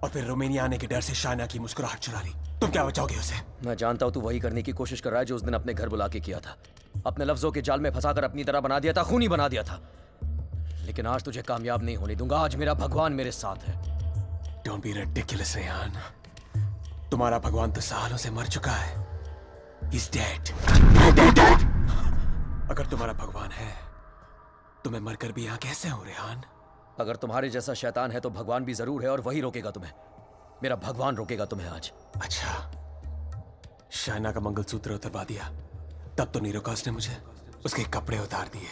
और फिर रोमानिया आने के डर से शाइना की मुस्कुराहट चुरा ली. तुम क्या बचाओगे उसे?
मैं जानता हूँ तू वही करने की कोशिश कर रहा है जो उस दिन अपने घर बुला के किया था. अपने लफ्जों के जाल में फंसाकर अपनी तरह बना दिया था, खूनी बना दिया था. लेकिन आज तुझे कामयाब नहीं होने दूंगा. आज मेरा भगवान मेरे साथ है.
Don't be ridiculous, Rehan. तुम्हारा भगवान तो सालों से मर चुका है. He's dead. Dead. अगर तुम्हारा भगवान है तो मैं मरकर भी यहाँ कैसे हूँ, रेहान?
अगर तुम्हारे जैसा शैतान है तो भगवान भी जरूर है, और वही रोकेगा तुम्हें. मेरा भगवान रोकेगा तुम्हें आज.
अच्छा, शाइना का मंगलसूत्र उतरवा दिया, तब तो नीरोकास ने मुझे उसके कपड़े उतार दिए।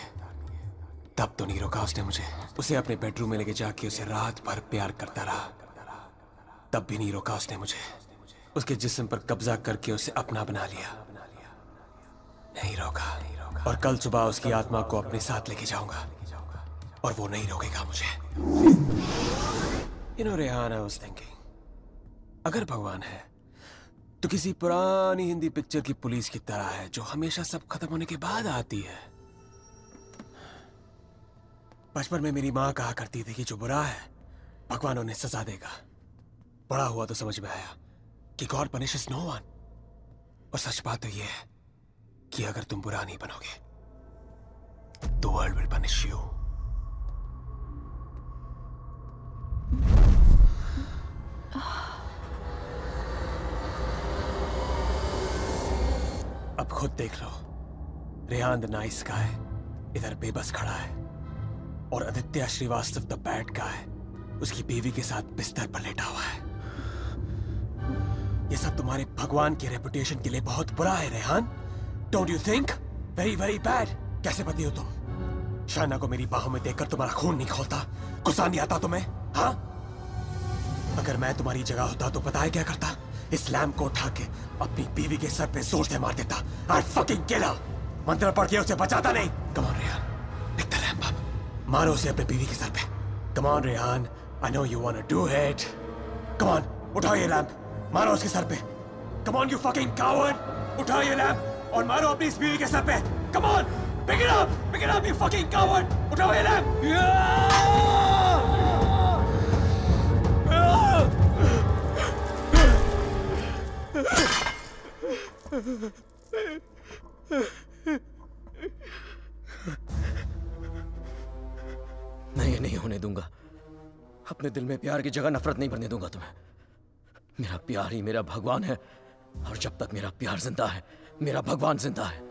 तब तो नीरोकास ने मुझे उसे अपने बेडरूम में लेके जाके उसे रात भर प्यार करता रहा। तब भी नीरोकास ने मुझे उसके जिस्म पर कब्जा करके उसे अपना बना लिया। नहीं रोका, और कल सुबह उसकी आत्मा को अपने साथ लेके जाऊंगा और वो नहीं रोकेगा मुझे। You know, Rehan, I was thinking, अगर भगवान है तो किसी पुरानी हिंदी पिक्चर की पुलिस की तरह है जो हमेशा सब खत्म होने के बाद आती है। बचपन में मेरी माँ कहा करती थी कि जो बुरा है भगवान उन्हें सजा देगा। बड़ा हुआ तो समझ में आया कि गॉड पनिशेस नो वन। और सच बात तो ये है कि अगर तुम बुरा नहीं बनोगे तो वर्ल्ड विल पनिश यू। अब खुद देख लो, रेहान द नाइस गाय इधर बेबस खड़ा है और Aditya Shrivastava the bad guy उसकी बीवी के साथ बिस्तर पर लेटा हुआ है। ये सब तुम्हारे भगवान की रेपुटेशन के लिए बहुत बुरा है Rehan. Don't you think? Very very bad. कैसे पति हो तुम? शाइना को मेरी बाहों में देखकर तुम्हारा खून नहीं खोलता? गुस्सा नहीं आता तुम्हें? हाँ, अगर मैं तुम्हारी जगह होता तो पता है क्या करता? इस लैम्प को उठा के अपनी बीवी के सर पे जोर से मार देता। I'd fucking kill her। मंत्र पढ़ के उसे बचाता नहीं। Come on Rehan, pick the lamp up। मारो उसे अपने बीवी के सर पे। Come on Rehan, I know you wanna do it। Come on, उठाओ ये लैम्प, मारो उसके सर पे। Come on you fucking coward, उठाओ ये लैम्प और मारो अपनी इस बीवी के सर पे। Come on, pick it up you fucking coward, उठाओ ये लैम्प।
मैं ये नहीं होने दूंगा। अपने दिल में प्यार की जगह नफरत नहीं भरने दूंगा तुम्हें। मेरा प्यार ही मेरा भगवान है और जब तक मेरा प्यार जिंदा है मेरा भगवान जिंदा है।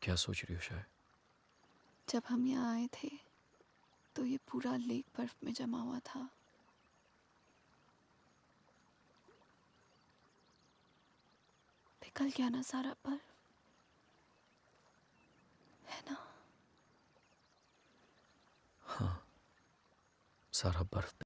क्या सोच रही हो शायद?
जब हम यहाँ आए थे तो ये पूरा लेक बर्फ में जमा हुआ था। पिघल गया ना सारा बर्फ, है ना?
हाँ, सारा बर्फ